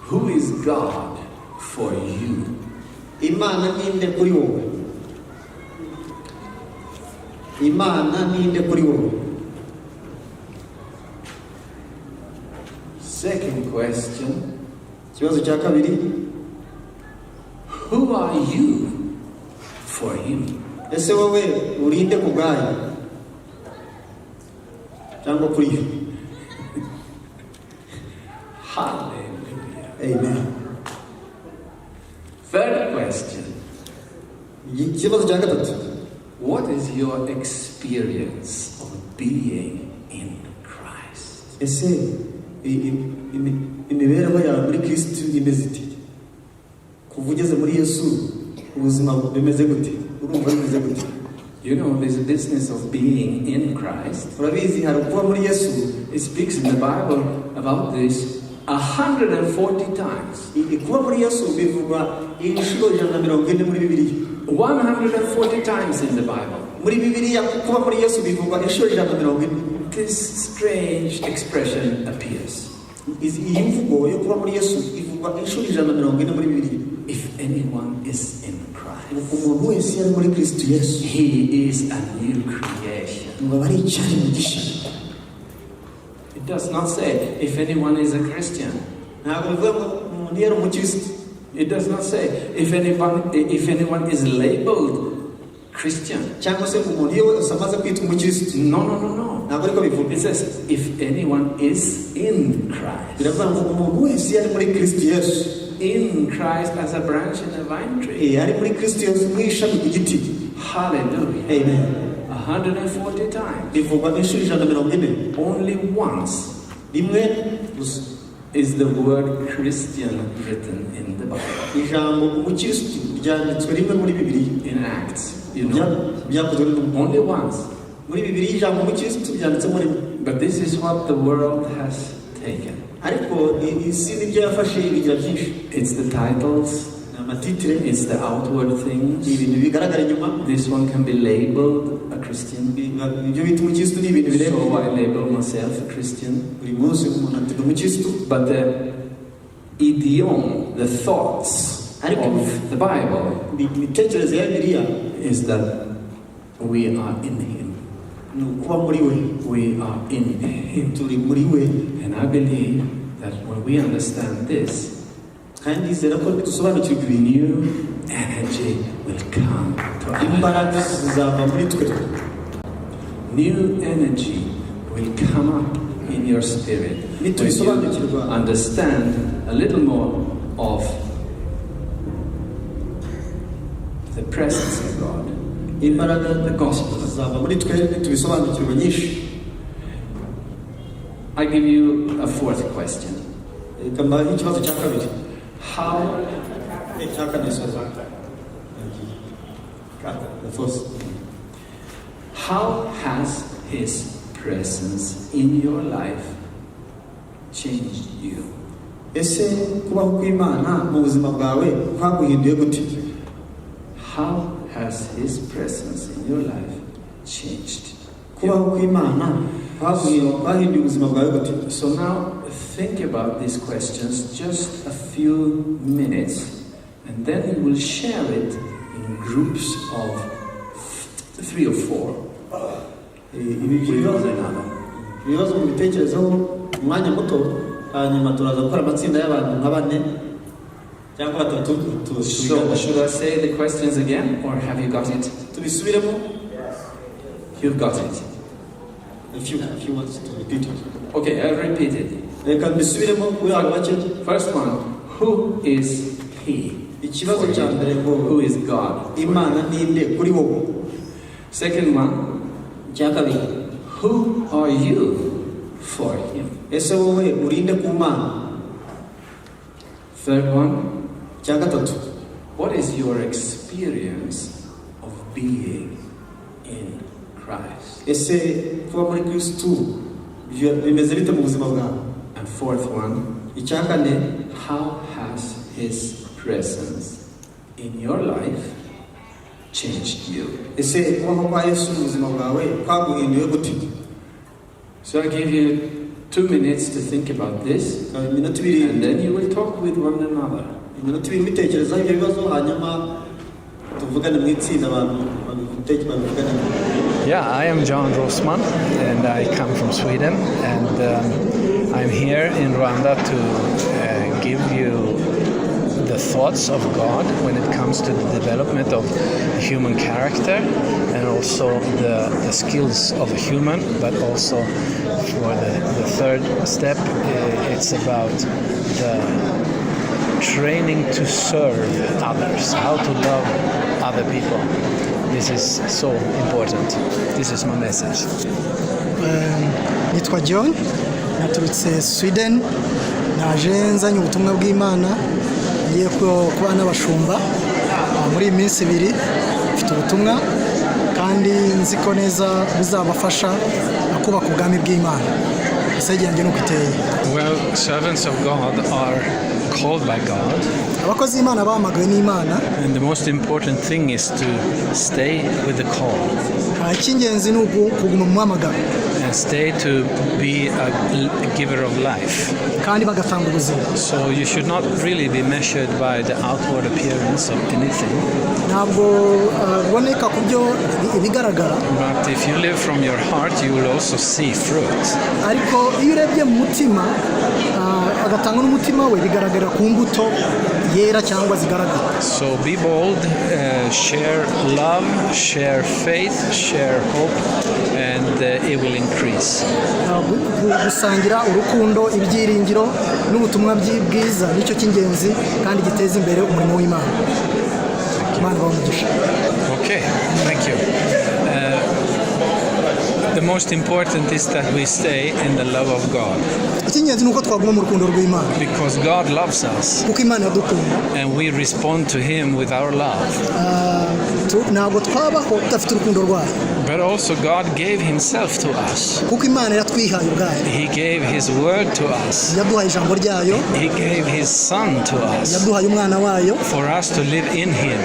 Who is God for you? Second question. Who are you for him? Hallelujah. Amen. Third question. What is your experience of being in Christ? You know, this business of being in Christ, it speaks in the Bible about this 140 times. 140 times in the Bible. This strange expression appears. If anyone is in Christ, he is a new creation. It does not say if anyone is a Christian. It does not say if anyone is labeled Christian. No. It says if anyone is in Christ. In Christ as a branch in a vine tree. Hallelujah. Amen. 140 times. Only once is the word Christian written in the Bible. In Acts. You know, only once. But this is what the world has taken. It's the titles, it's the outward things. This one can be labeled a Christian. So I label myself a Christian. But the idiom, the thoughts of the Bible is that we are in Him. We are in Him. And I believe that when we understand this, new energy will come to us. New energy will come up in your spirit when you understand a little more of the presence of God, the gospel. I give you a fourth question. How has His presence in your life changed you? How has His presence in your life changed? So now think about these questions just a few minutes, and then you will share it in groups of 3 or 4. So should I say the questions again, or have you got it? You've got it. If you want to repeat it. Okay, I'll repeat it. First one, who is He? Who is God? Second one, who are you for Him? Third one, what is your experience of being in Christ? And fourth one, how has His presence in your life changed you? So I give you 2 minutes to think about this, and then you will talk with one another. Yeah, I am John Rosman, and I come from Sweden, and I'm here in Rwanda to give you the thoughts of God when it comes to the development of human character, and also the skills of a human, but also for the third step, it's about the training to serve others, how to love other people. This is so important. This is my message. Nitwa John, naturutse Sweden, naje nzanye ubutumwa bw'Imana, ngiye kuba n'abashumba muri iyi minsi 2 mfite ubutumwa kandi nzi ko neza bizabafasha kubaka ubwami bw'Imana. Isegenge nuko iteye. Well, servants of God are called by God. Abakozi Imana bahamagawe n'Imana. And the most important thing is to stay with the call. Icy'ingenzi ni kuguma mu muhamagaro. And stay to be a giver of life. Kandi bagatanga ubuzima. So you should not really be measured by the outward appearance of anything. Ntabwo boneka kubyo ibigaragara. But if you live from your heart, you will also see fruit. Ariko iyo urebye mu mutima agatanga n'umutima we bigaragara ku mbuto yera cyangwa zigaragara. So be bold, share love, share faith, share hope, and it will increase. Gusangira urukundo, ibyiringiro n'ubutumwa bwiza nicyo cy'ingenzi kandi giteza imbere umurimo w'Imana. Imana bamugisha. Okay, thank you. The most important is that we stay in the love of God. Because God loves us. And we respond to Him with our love. But also God gave Himself to us. He gave His word to us. He gave His Son to us. For us to live in Him.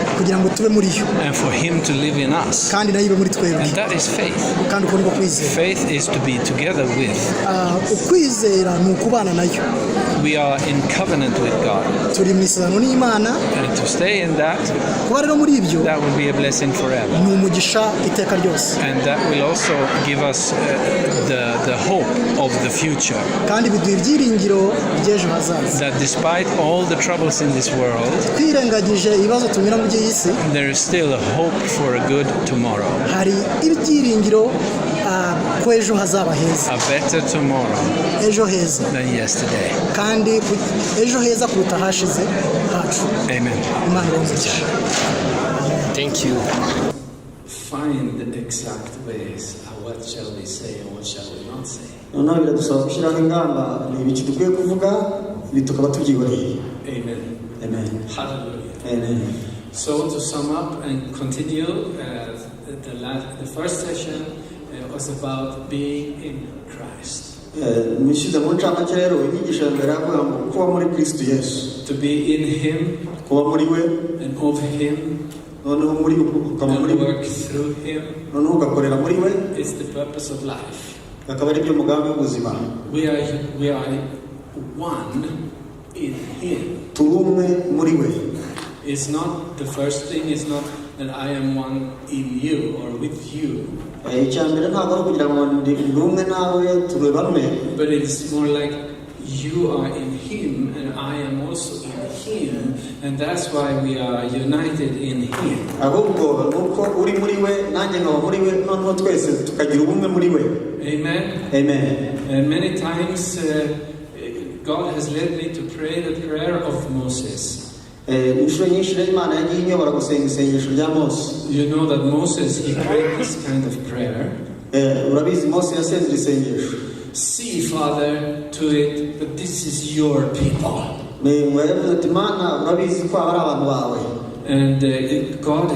And for Him to live in us. And that is faith. kwizera. Faith is to be together with. Ukwizera ni ukubana nayo. We are in covenant with God. Turi mu isezerano n'Imana. And to stay in that, kuba rero muri ibyo, that will be a blessing forever. Ni umugisha iteka ryose. And that will also give us the hope of the future. Kandi biduha ibyiringiro by'ejo hazaza. That despite all the troubles in this world, twirengagije ibibazo tunyura mu by'isi, there is still a hope for a good tomorrow. Hari ibyiringiro ko ejo hazaba heza. A better tomorrow. Ejo heza. Than yesterday. Kandi ejo heza kuruta hashize hacu. Amen. Imana ironze. Thank you. Find the exact ways. What shall we say and what shall we not say? Noneho biradusaba gushyiraho ingamba ni ibiki dukwiye kuvuga tukaba tubyiboneye. Amen. Amen. Hallelujah. Amen. So to sum up and continue, the first session was about being in Christ. Nishyize mu ncamake rero inyigisho ya mbere avuga ngo kuba muri Kristo Yesu. To be in Him. Kuba muri we. And of Him. Noneho muri ukaba muri we. Work through Him. Noneho ugakorera muri we. It's the purpose of life. Akaba ari byo mugambi w'ubuzima. We are one in Him. Turi umwe muri we. It's not the first thing. It's not that I am one in you or with you. But it's more like you are in Him and I am also in Him, and that's why we are united in Him. Amen. Amen. And many times God has led me to pray the prayer of Moses. You know that Moses, he prayed this kind of prayer. See, Father, to it that this is your people. And God,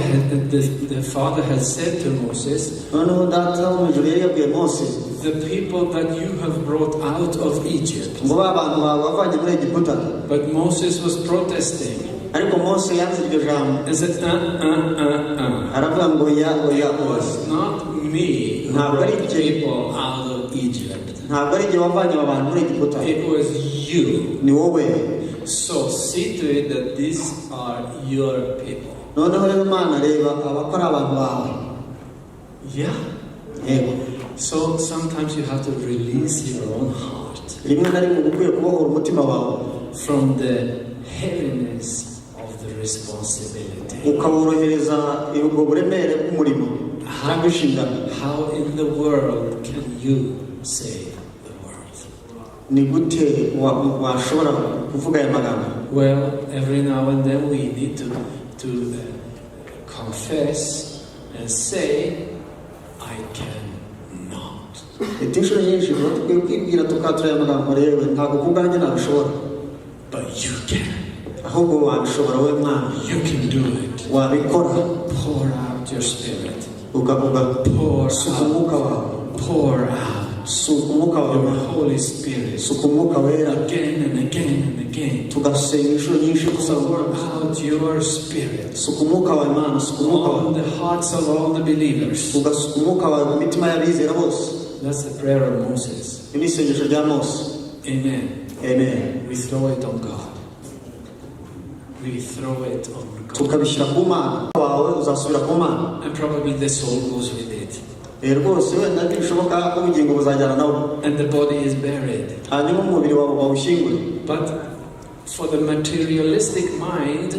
the Father has said to Moses, the people that you have brought out of Egypt. But Moses was protesting. And said, it was not me who brought people out of Egypt. It was you. So see to it that these are your people. Yeah. So sometimes you have to release your own heart from the heaviness of the responsibility. How in the world can you save the world? Well, every now and then we need to confess and say, I cannot. But you can. You can do it. Pour out your spirit. Pour out your Holy Spirit again and again and again. Pour out your spirit on the hearts of all the believers. That's the prayer of Moses. Amen. Amen. We throw it on God. We throw it on God. And probably the soul goes with it. And the body is buried. But for the materialistic mind,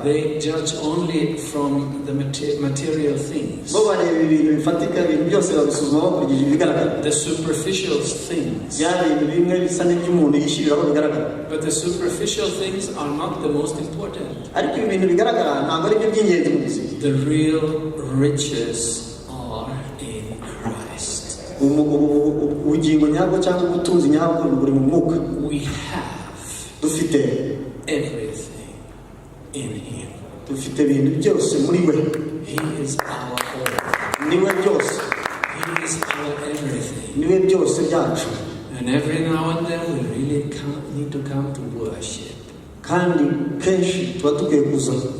they judge only from the material things. The superficial things. But the superficial things are not the most important. The real riches are in Christ. We have everything in Him. He is our all. He is our everything. And every now and then we really need to come to worship.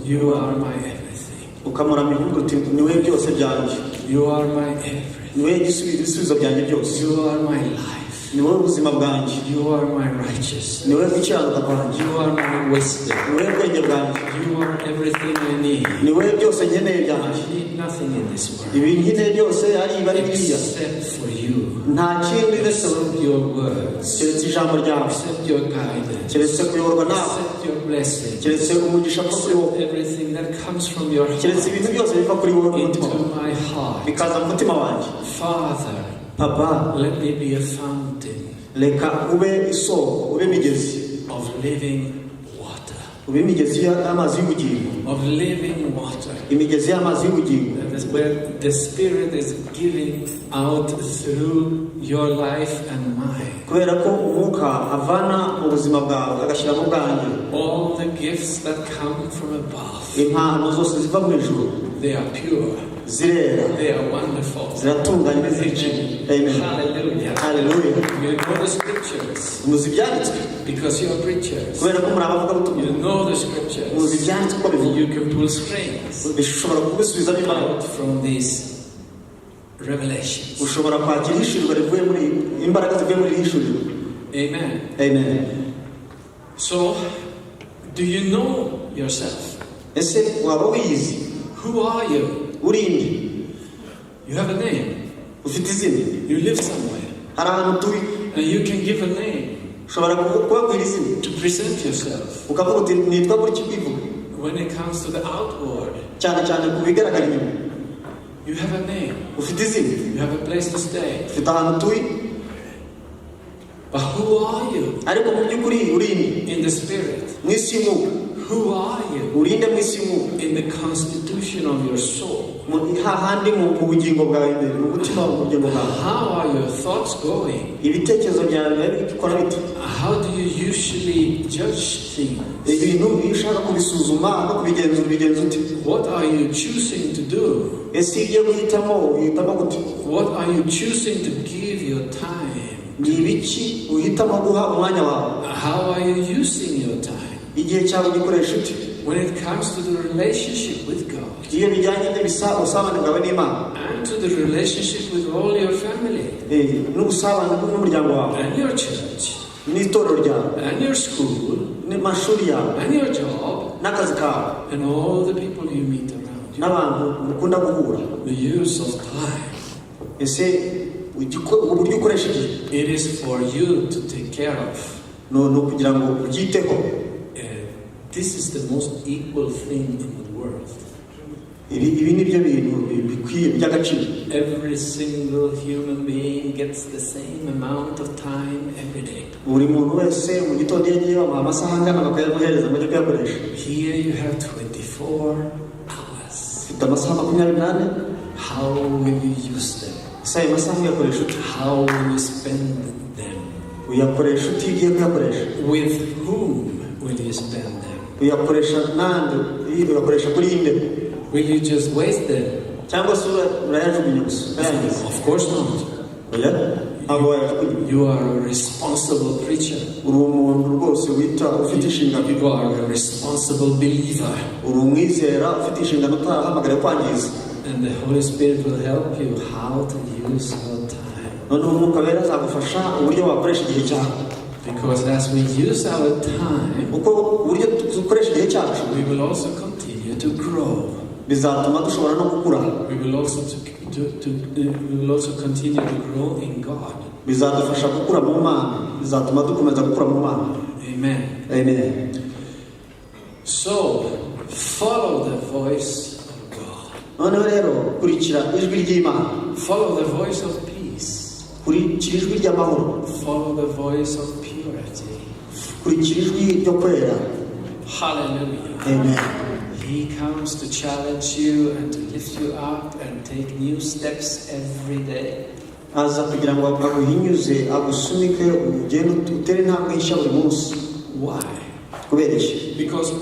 You are my everything. ukamuramya uvuga uti niwe byose byanjye. You are my everything. Niwe igisubizo byanjye byose. You are my life. Niwe ubuzima bwanjye. You are my righteousness. Niwe gukiranuka kwanjye. You are my wisdom. Niwe ubwenge bwanjye. You are everything I need. Niwe byose nkeneye byanjye. I need nothing in this world. Ibi nkeneye byose ari bari biriya. Except for you. Nta kindi ndetse your words. keretse ijambo ryawe. Except your guidance. Keretse kuyoborwa nawe. Except your blessing. Keretse umugisha kuri wowe. Everything that comes from your heart. Keretse ibintu byose biva kuri wowe into my heart. bikaza mu mutima wanjye. Father, Papa, let me be a fountain. Leka ube isoko, ube migezi of living water. Ube migezi y'amazi y'ubugingo. Of living water. Imigezi y'amazi y'ubugingo. That is where the Spirit is giving out through your life and mine. Kubera ko umwuka avana mu buzima bwawe agashyira mu bwanjye. All the gifts that come from above. Impano zose ziva mu ijuru. They are pure. Zirera. They are wonderful. Ziratunganye neza. Amen. Hallelujah. Hallelujah. You know the scriptures. Muzi ibyanditswe. Because you are preachers. Kubera ko muri abavuga butumwa. You know the scriptures. Muzi ibyanditswe ko bivuga. You can pull strings. Bishobora kubisubizamo imbaraga. From these revelations. Ushobora kwakira ishuri rivuye muri imbaraga zivuye muri iri shuri. Amen. Amen. So, do you know yourself? Ese waba wiyizi? Who are you? Urinde. You have a name. Ufite izina. You live somewhere. Hari ahantu turi. And you can give a name. Ushobora kubabwira izina. To present yourself. Ukavuga uti nitwa gutya kwivuga. When it comes to the outward. Cyane cyane ku bigaragara inyuma. You have a name. Ufite izina. You have a place to stay. Ufite ahantu turi. But who are you? Ariko mu by'ukuri urinde. In the spirit. Mu isi y'umwuka. Who are you? Urinde mu isi y'umwuka. In the constitution of your soul. Hahandi mu bugingo bwawe imbere, mu mutima w'ubugingo bwawe. How are your thoughts going? Ibitekerezo byawe bikora bite? How do you usually judge things? Ibintu ushaka kubisuzuma no kubigenzura ubigenza ute? What are you choosing to do? Ese igiye guhitamo uhitamo gute? What are you choosing to give your time? Ni ibiki uhitamo guha umwanya wawe? How are you using your time? Igihe cyawe gikoresha ute? When it comes to the relationship with God. Iyo bijyanye n'ubusabane bwawe n'Imana. And to the relationship with all your family. N'ubusabane n'umuryango wawe. And your church. N'itorero ryawe. And your school. N'amashuri yawe. And your job. N'akazi kawe. And all the people you meet around you. N'abantu mukunda guhura. The use of time. Ese uburyo ukoresha igihe. It is for you to take care of. No kugira ngo ubyiteho. This is the most equal thing in the world. Ibi ni byo bintu bikwiye by'agaciro. Every single human being gets the same amount of time every day. Buri muntu wese mu gitondo yagiye bamuha amasaha angana bakayamuhereza mu gihe kuyakoresha. Here you have 24 hours. Ufite amasaha 24. How will you use them? Ayo masaha uyakoresha ute? How will you spend them? Uyakoresha ute igiye kuyakoresha? With whom will you spend them? Uyakoresha nande? Uyakoresha kuri inde? Will you just waste them? Cyangwa se urayajugunya gusa? Of course not. You are a responsible preacher. Uri umuntu rwose wita ufite inshingano. You are a responsible believer. Uri umwizera ufite inshingano utahamagara kwangiza. And the Holy Spirit will help you how to use your time. Noneho umwuka wera azagufasha uburyo wakoresha igihe cyawe. Because as we use our time, uko uburyo dukoresha igihe cyacu, we will also continue to grow. Bizatuma dushobora no gukura. We will also continue to grow in God. Bizadufasha gukura mu Mana. Bizatuma dukomeza gukura mu Mana. Amen. Amen. So, follow the voice of God. Noneho rero kurikira ijwi ry'Imana. Follow the voice of peace. Kurikira ijwi ry'amahoro. Follow the voice of purity. Kurikira ijwi ryo kwera. Hallelujah. Amen. He comes to challenge you and to lift you up and take new steps every day. Aza kugira ngo aguhinyuze agusunike ugende utere intambwe nshya buri munsi. Why? Kubera iki? Because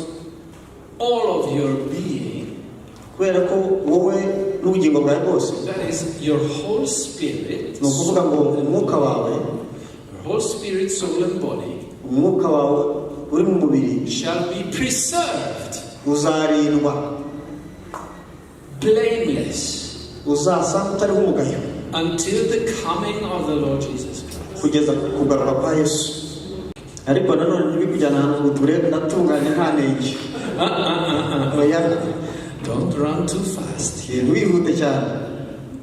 all of your being, kubera ko wowe n'ubugingo bwawe bwose, that is your whole spirit, ni ukuvuga ngo umwuka wawe, your whole spirit, soul and body, umwuka wawe uri mu mubiri, shall be preserved. Uzarindwa. blameless uzasanga utariho umugayo until the coming of the Lord Jesus Christ. kugeza kugarura kwa Yesu. Ariko nanone ntibikujyana ahantu ngo turebe natunganye nta nenge. Don't run too fast. Wihute cyane.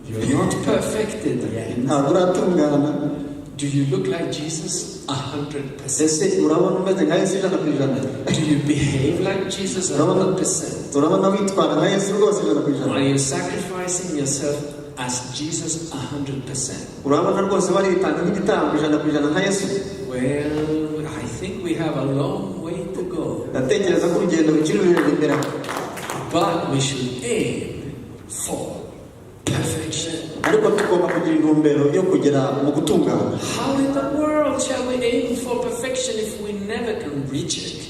You're not perfected yet. Ntabwo uratungana. Do you look like Jesus 100%? Ese urabona umeze nka Yesu 100%? Do you behave like Jesus 100%? Urabona witwara nka Yesu rwose 100%? Are you sacrificing yourself as Jesus 100%? Urabona rwose waritanga nk'igitambo 100% nka Yesu? Well, I think we have a long way to go. Ndatekereza ko urugendo rukiri rurerure imbere. But we should aim for perfection. Ariko tugomba kugira intumbero yo kugera mu gutungana. How in the world shall we aim for perfection if we never can reach it?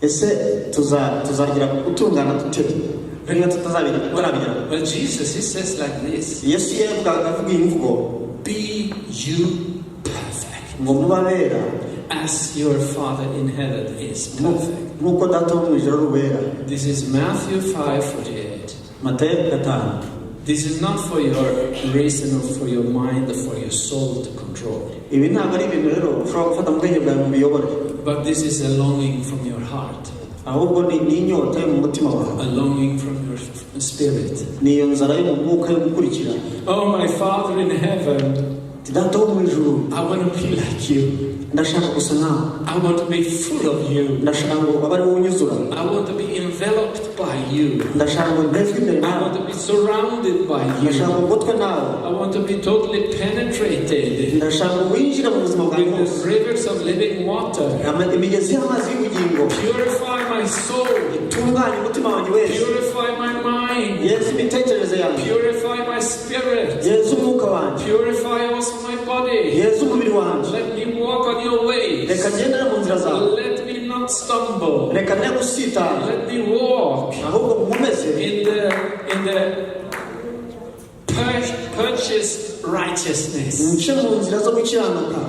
Ese tuzagira gutungana dute? Niba tutazabigera. Well, Jesus, he says like this. Yesu yavuga imvugo, be you perfect. Ngo mubabera as your Father in heaven is perfect. Nkuko data wo mu ijuru rubera. This is Matthew 5:48. Matayo 5. This is not for your reason or for your mind or for your soul to control. Ibi ntabwo ari ibintu rero ushobora gufata mu bwenge bwawe mu biyobore. But this is a longing from your heart. Ahubwo ni inyota yo mu mutima wawe. A longing from your spirit. Ni iyo nzara yo mu mwuka yo gukurikira. Oh, my Father in heaven, data wo mu ijuru, I want to be like you. Ndashaka gusa nawe. I want to be full of you. Ndashaka ngo abe ari wowe unyuzura. I want to be enveloped by you. Ndashaka ngo mbezwe imbere nawe. I want to be surrounded by you. Ndashaka ngo ngotwe nawe. I want to be totally penetrated. Ndashaka ngo winjire mu buzima bwawe with the rivers of living water. Imigezi y'amazi y'ubugingo. Purify my soul. Itunganye umutima wanjye wese. Purify my mind. Yeza imitekerereze yanjye. Purify my spirit. Yeza umwuka wanjye. Purify also my body. Yeza umubiri wanjye. Let me walk on your ways. Reka ngendere mu nzira zawe. Let me not stumble. Reka ne gusitara. Let me walk ahubwo nkomeze in the purchased righteousness nce mu nzira zo gukiranuka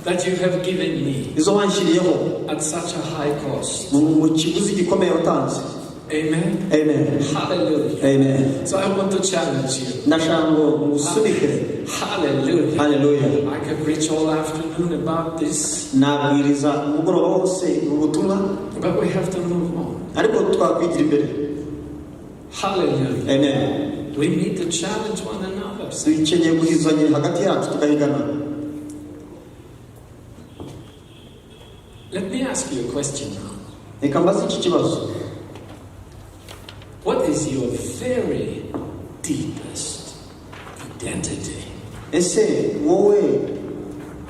that you have given me izo wanshyiriyeho at such a high cost. mu kiguzi gikomeye watanze. Amen. Amen. Hallelujah. Amen. So I want to challenge you. Ndashaka ngo musunike. Hallelujah. Hallelujah. I could preach all afternoon about this. Nabwiriza umugoroba wose ubutumwa. But we have to move on. Ariko twakwigira imbere. Hallelujah. Amen. We need to challenge one another. Dukeneye guhizanya hagati yacu tukayigana. Let me ask you a question now. Reka mbaze iki kibazo. What is your very deepest identity? Ese wowe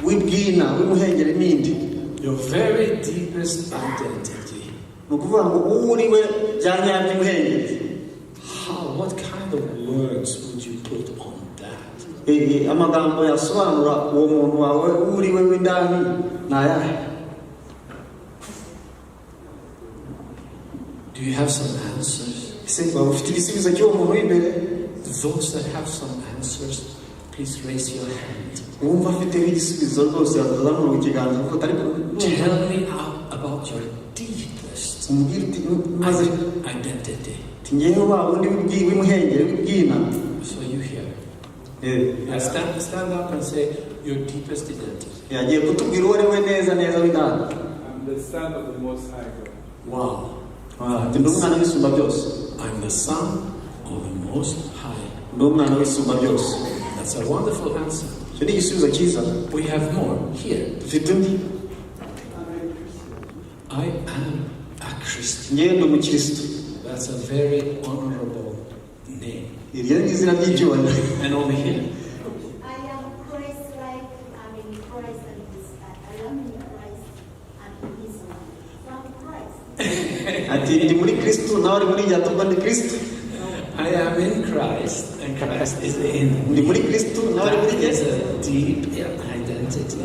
wibwina wimuhengere nindi? Your very deepest identity. Nukuvuga ngo uriwe byanyabye muhengere. What kind of words would you put on that? Amagambo yasobanura uwo muntu wawe uriwe w'indani nayahe? Do you have some answers? Those that have some answers, please raise your hand. Tell me about your deepest identity. So you hear. Stand up and say your deepest identity. I'm the son of the Most High God. Wow. I'm the son of the Most High. That's a wonderful answer. We have more here. I am a Christian. That's a very honorable name. And over here. I am Christ-like. I'm in Christ and I am in Christ and in His life. From Christ. I am in Christ and Christ is in me. That is a deep identity.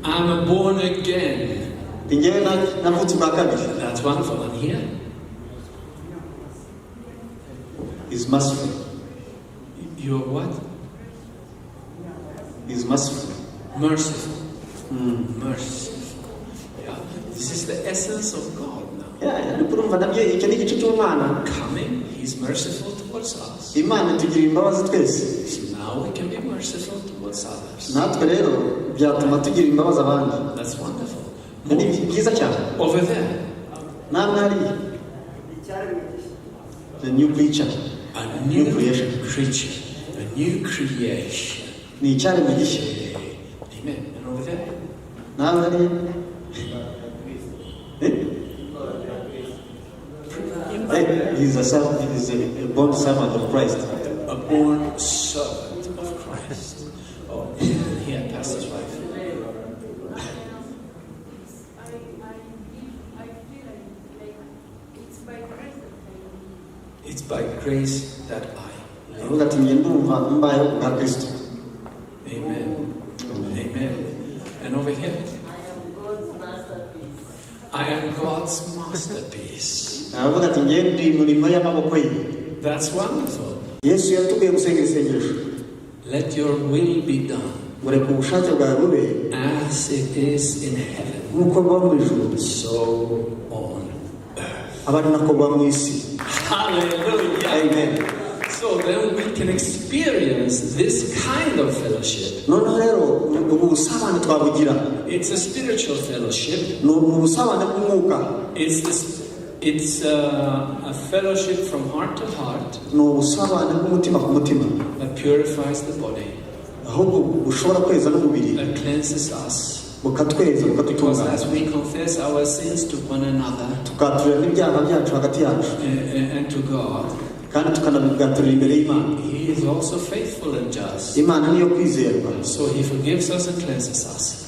I'm born again. That's wonderful. And here? Is merciful. You're what? Is merciful. Merciful. Merciful. Yeah? This is the essence of God now. urumva nabyo icyo ni igice cy'Imana. Coming, He's merciful towards us. Imana tugira imbabazi twese. So now we can be merciful towards others. Natwe rero byatuma tugira imbabazi abandi. That's wonderful. Ni byiza cyane. Over there. Namwe hari the new creature. A new creation. A new creation. Ni icyaremwe gishya. Amen. And over there. Nawe hari He's a born servant of Christ. A born servant of Christ. Oh, here, Pastor's wife. It's by grace that I live. Amen. Amen. And over here, I am God's masterpiece. That's wonderful. Let your will be done as it is in heaven, so on earth. Hallelujah. Amen. So then we can experience this kind of fellowship. It's a spiritual fellowship. It's a fellowship from heart to heart that purifies the body, that cleanses us. Because as we confess our sins to one another and to God, He is also faithful and just. So He forgives us and cleanses us.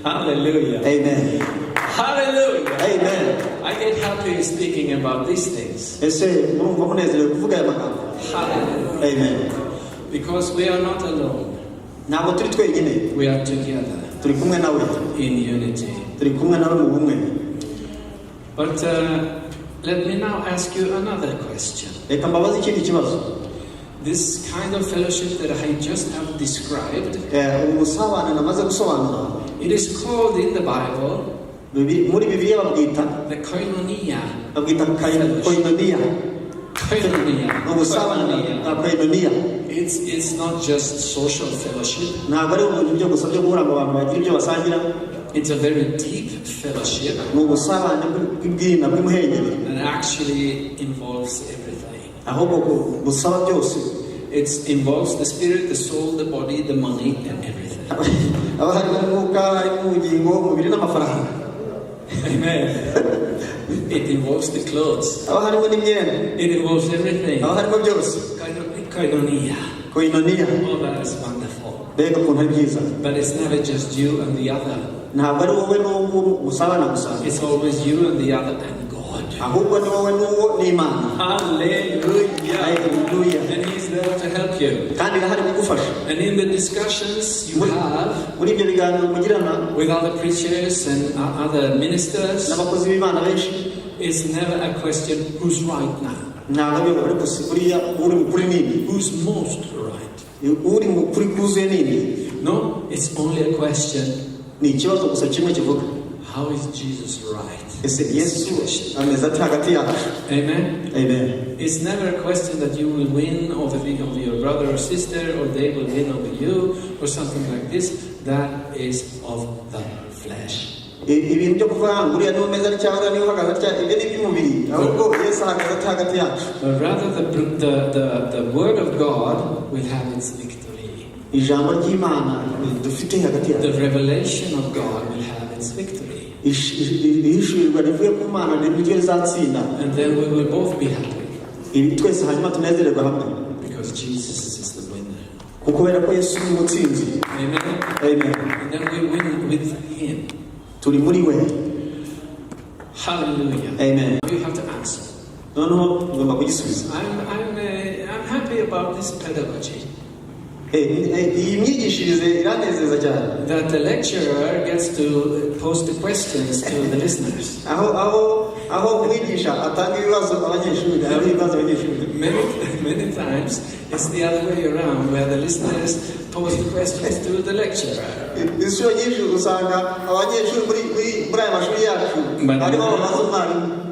Hallelujah. Amen. Hallelujah. Amen. I get happy speaking about these things. Hallelujah. Amen. Because we are not alone. We are together in unity. But let me now ask you another question. This kind of fellowship that I just have described, it is called in the Bible the koinonia. It's not just social fellowship. It's a very deep fellowship that actually involves everything. It involves the spirit, the soul, the body, the money, and everything. Amen. It involves the clothes. It involves everything. Koinonia. Oh, that is wonderful. But it's never just you and the other. It's always you and the other and God. Hallelujah. And He's there to help you. And in the discussions you have with other preachers and other ministers, it's never a question who's right now. Who's most right? No, it's only a question. How is Jesus right? Amen. Amen. It's never a question that you will win over your brother or sister, or they will win over you, or something like this. That is of the flesh. But rather the word of God will have its victory. The revelation of God will have its victory. And then we will both be happy. Because Jesus is the winner. Amen. Amen. And then we win with Him. Hallelujah. Amen. You have to answer. I'm happy about this pedagogy. That the lecturer gets to pose the questions to the listeners. Many times it's the other way around, where the listeners pose the questions to the lecturer.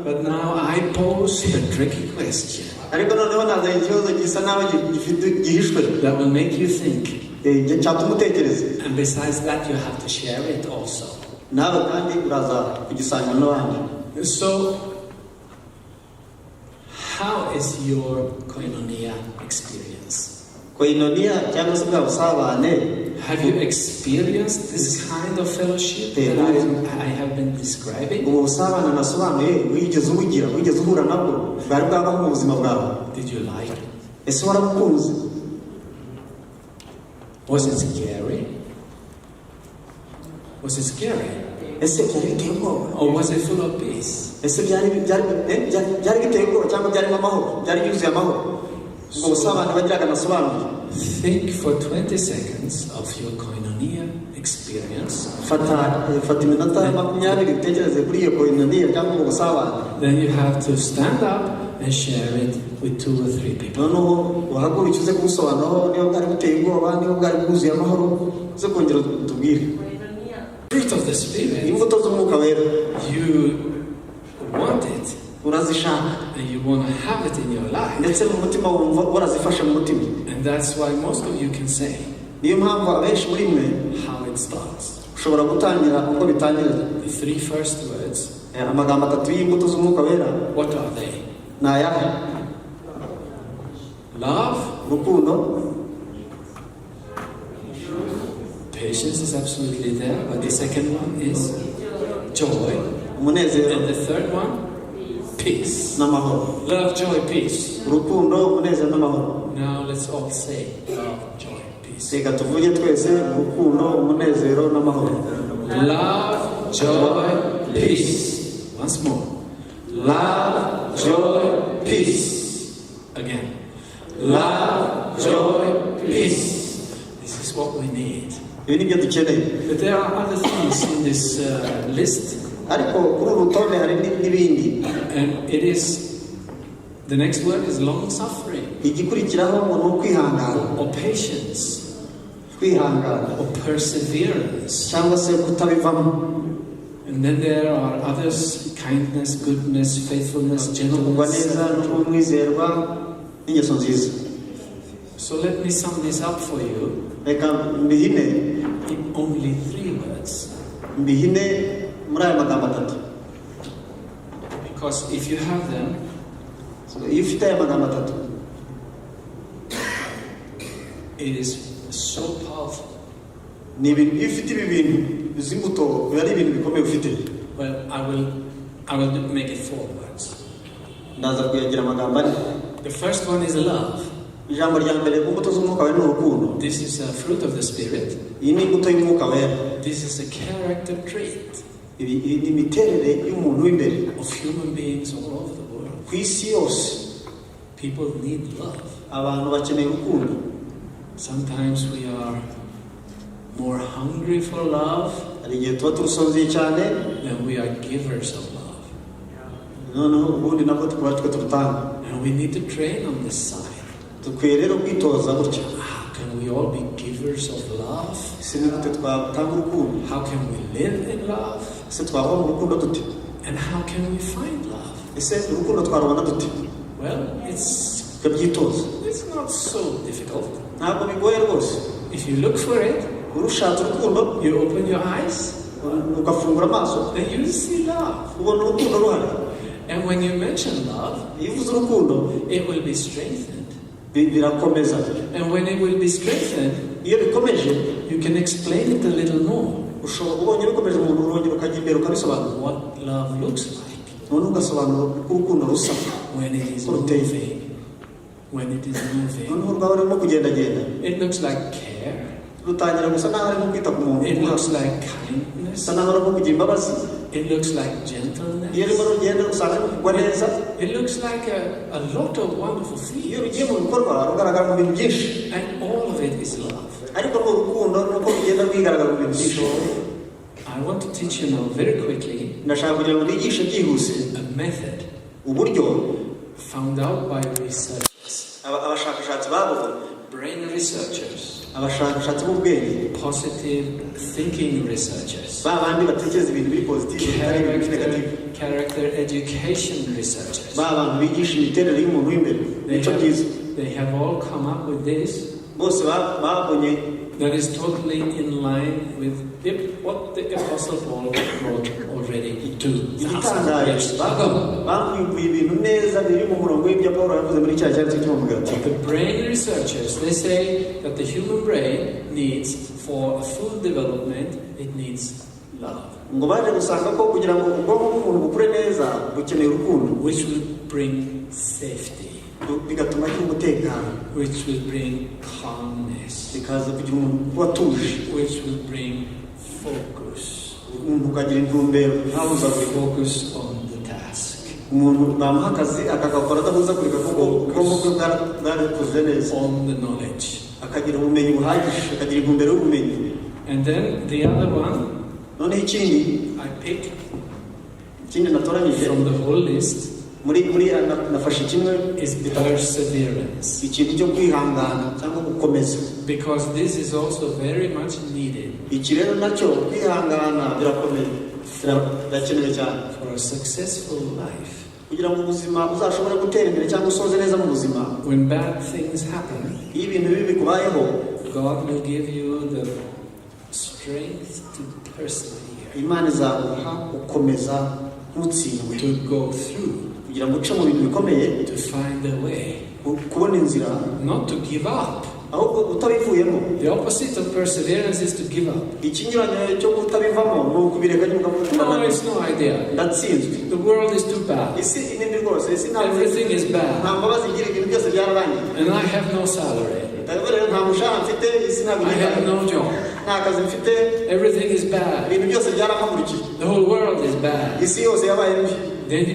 But now I pose the tricky question that will make you think. And besides that, you have to share it also. So, how is your koinonia experience? Have you experienced this kind of fellowship that I have been describing? Did you like it? Was it scary? Was it scary? Or was it full of peace? Think for 20 seconds of your koinonia experience. Then you have to stand up and share it with 2 or 3 people. Fruit of the Spirit, you want it, and you want to have it in your life. And that's why most of you can say how it starts. The 3 first words, what are they? Love, patience is absolutely there, but the second one is joy, and the third one, peace. Love, joy, peace. Now let's all say love, joy, peace. Love, joy, peace. Once more. Love, joy, peace. Again. Love, joy, peace. This is what we need. But there are other things in this list. And it is, the next word is long suffering, or patience, or perseverance. And then there are others, kindness, goodness, faithfulness, gentleness. So let me sum this up for you in only 3 words. Because if you have them, it is so powerful. Well, I will make it 4 words. The first one is love. This is a fruit of the Spirit. This is a character trait of human beings all over the world. People need love. Sometimes we are more hungry for love than we are givers of love. And we need to train on this side. How can we all be givers of love? How can we live in love? And how can we find love? Well, it's not so difficult. If you look for it, you open your eyes, then you see love. And when you mention love, it will be strengthened. And when it will be strengthened, you can explain it a little more. What love looks like when it is moving. When it is moving, it looks like care. It looks like kindness. It looks like gentleness. It looks like a lot of wonderful things. And all of it is love. So, I want to teach you now very quickly ndashaka kugira ngo nigishe byihuse a method uburyo found out by researchers, abashakashatsi babonye, brain researchers, abashakashatsi b'ubwenge, positive thinking researchers, babandi batekereza ibintu biri positive bitari ibintu negative, character education researchers. babantu bigisha imiterere y'umuntu w'imbere nico byiza. They have all come up with this bose babonye that is totally in line with what the Apostle Paul wrote already 2,000 years ago. The brain researchers, they say that the human brain needs, for a full development, it needs love, which will bring safety, which will bring calmness, which will bring focus, focus on the task, on the knowledge. And then the other one I picked from the whole list is perseverance, because this is also very much needed for a successful life. When bad things happen, God will give you the strength to persevere, to go through, to find a way, not to give up. The opposite of perseverance is to give up. No, it's no idea. The world is too bad. Everything is bad. And I have no salary. I have no job. Everything is bad. The whole world is bad. Then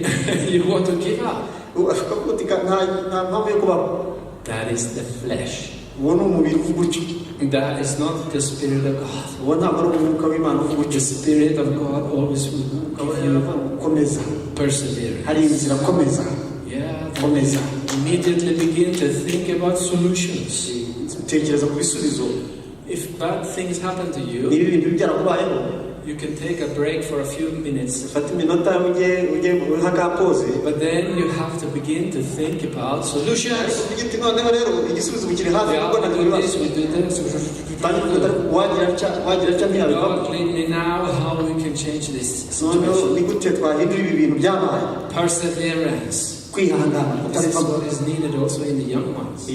you want to give up. That is the flesh. That is not the Spirit of God. The Spirit of God always will give you perseverance. Yeah, immediately begin to think about solutions. If bad things happen to you, you can take a break for a few minutes, but then you have to begin to think about solutions. We do this, we do this. God, lead me now how we can change this situation. Perseverance. This is what is needed also in the young ones.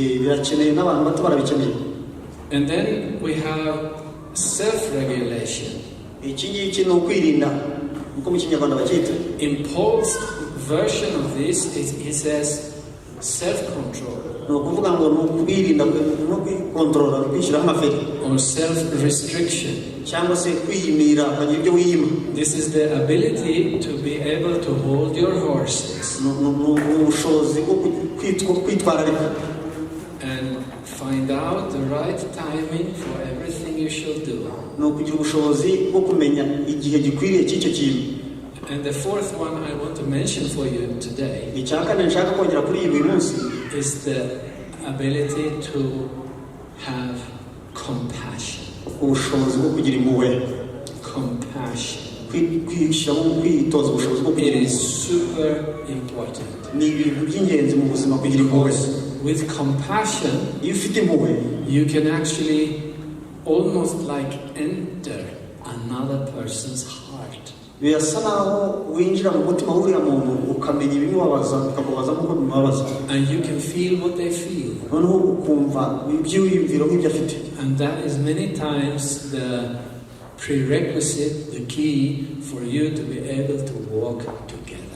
And then we have self-regulation. In Paul's version of this, he says self-control or self-restriction. This is the ability to be able to hold your horses and find out the right timing for everything you should do. And the fourth one I want to mention for you today is the ability to have compassion. Compassion. It is super important. Because with compassion, you can actually almost like enter another person's heart. And you can feel what they feel. And that is many times the prerequisite, the key for you to be able to walk together.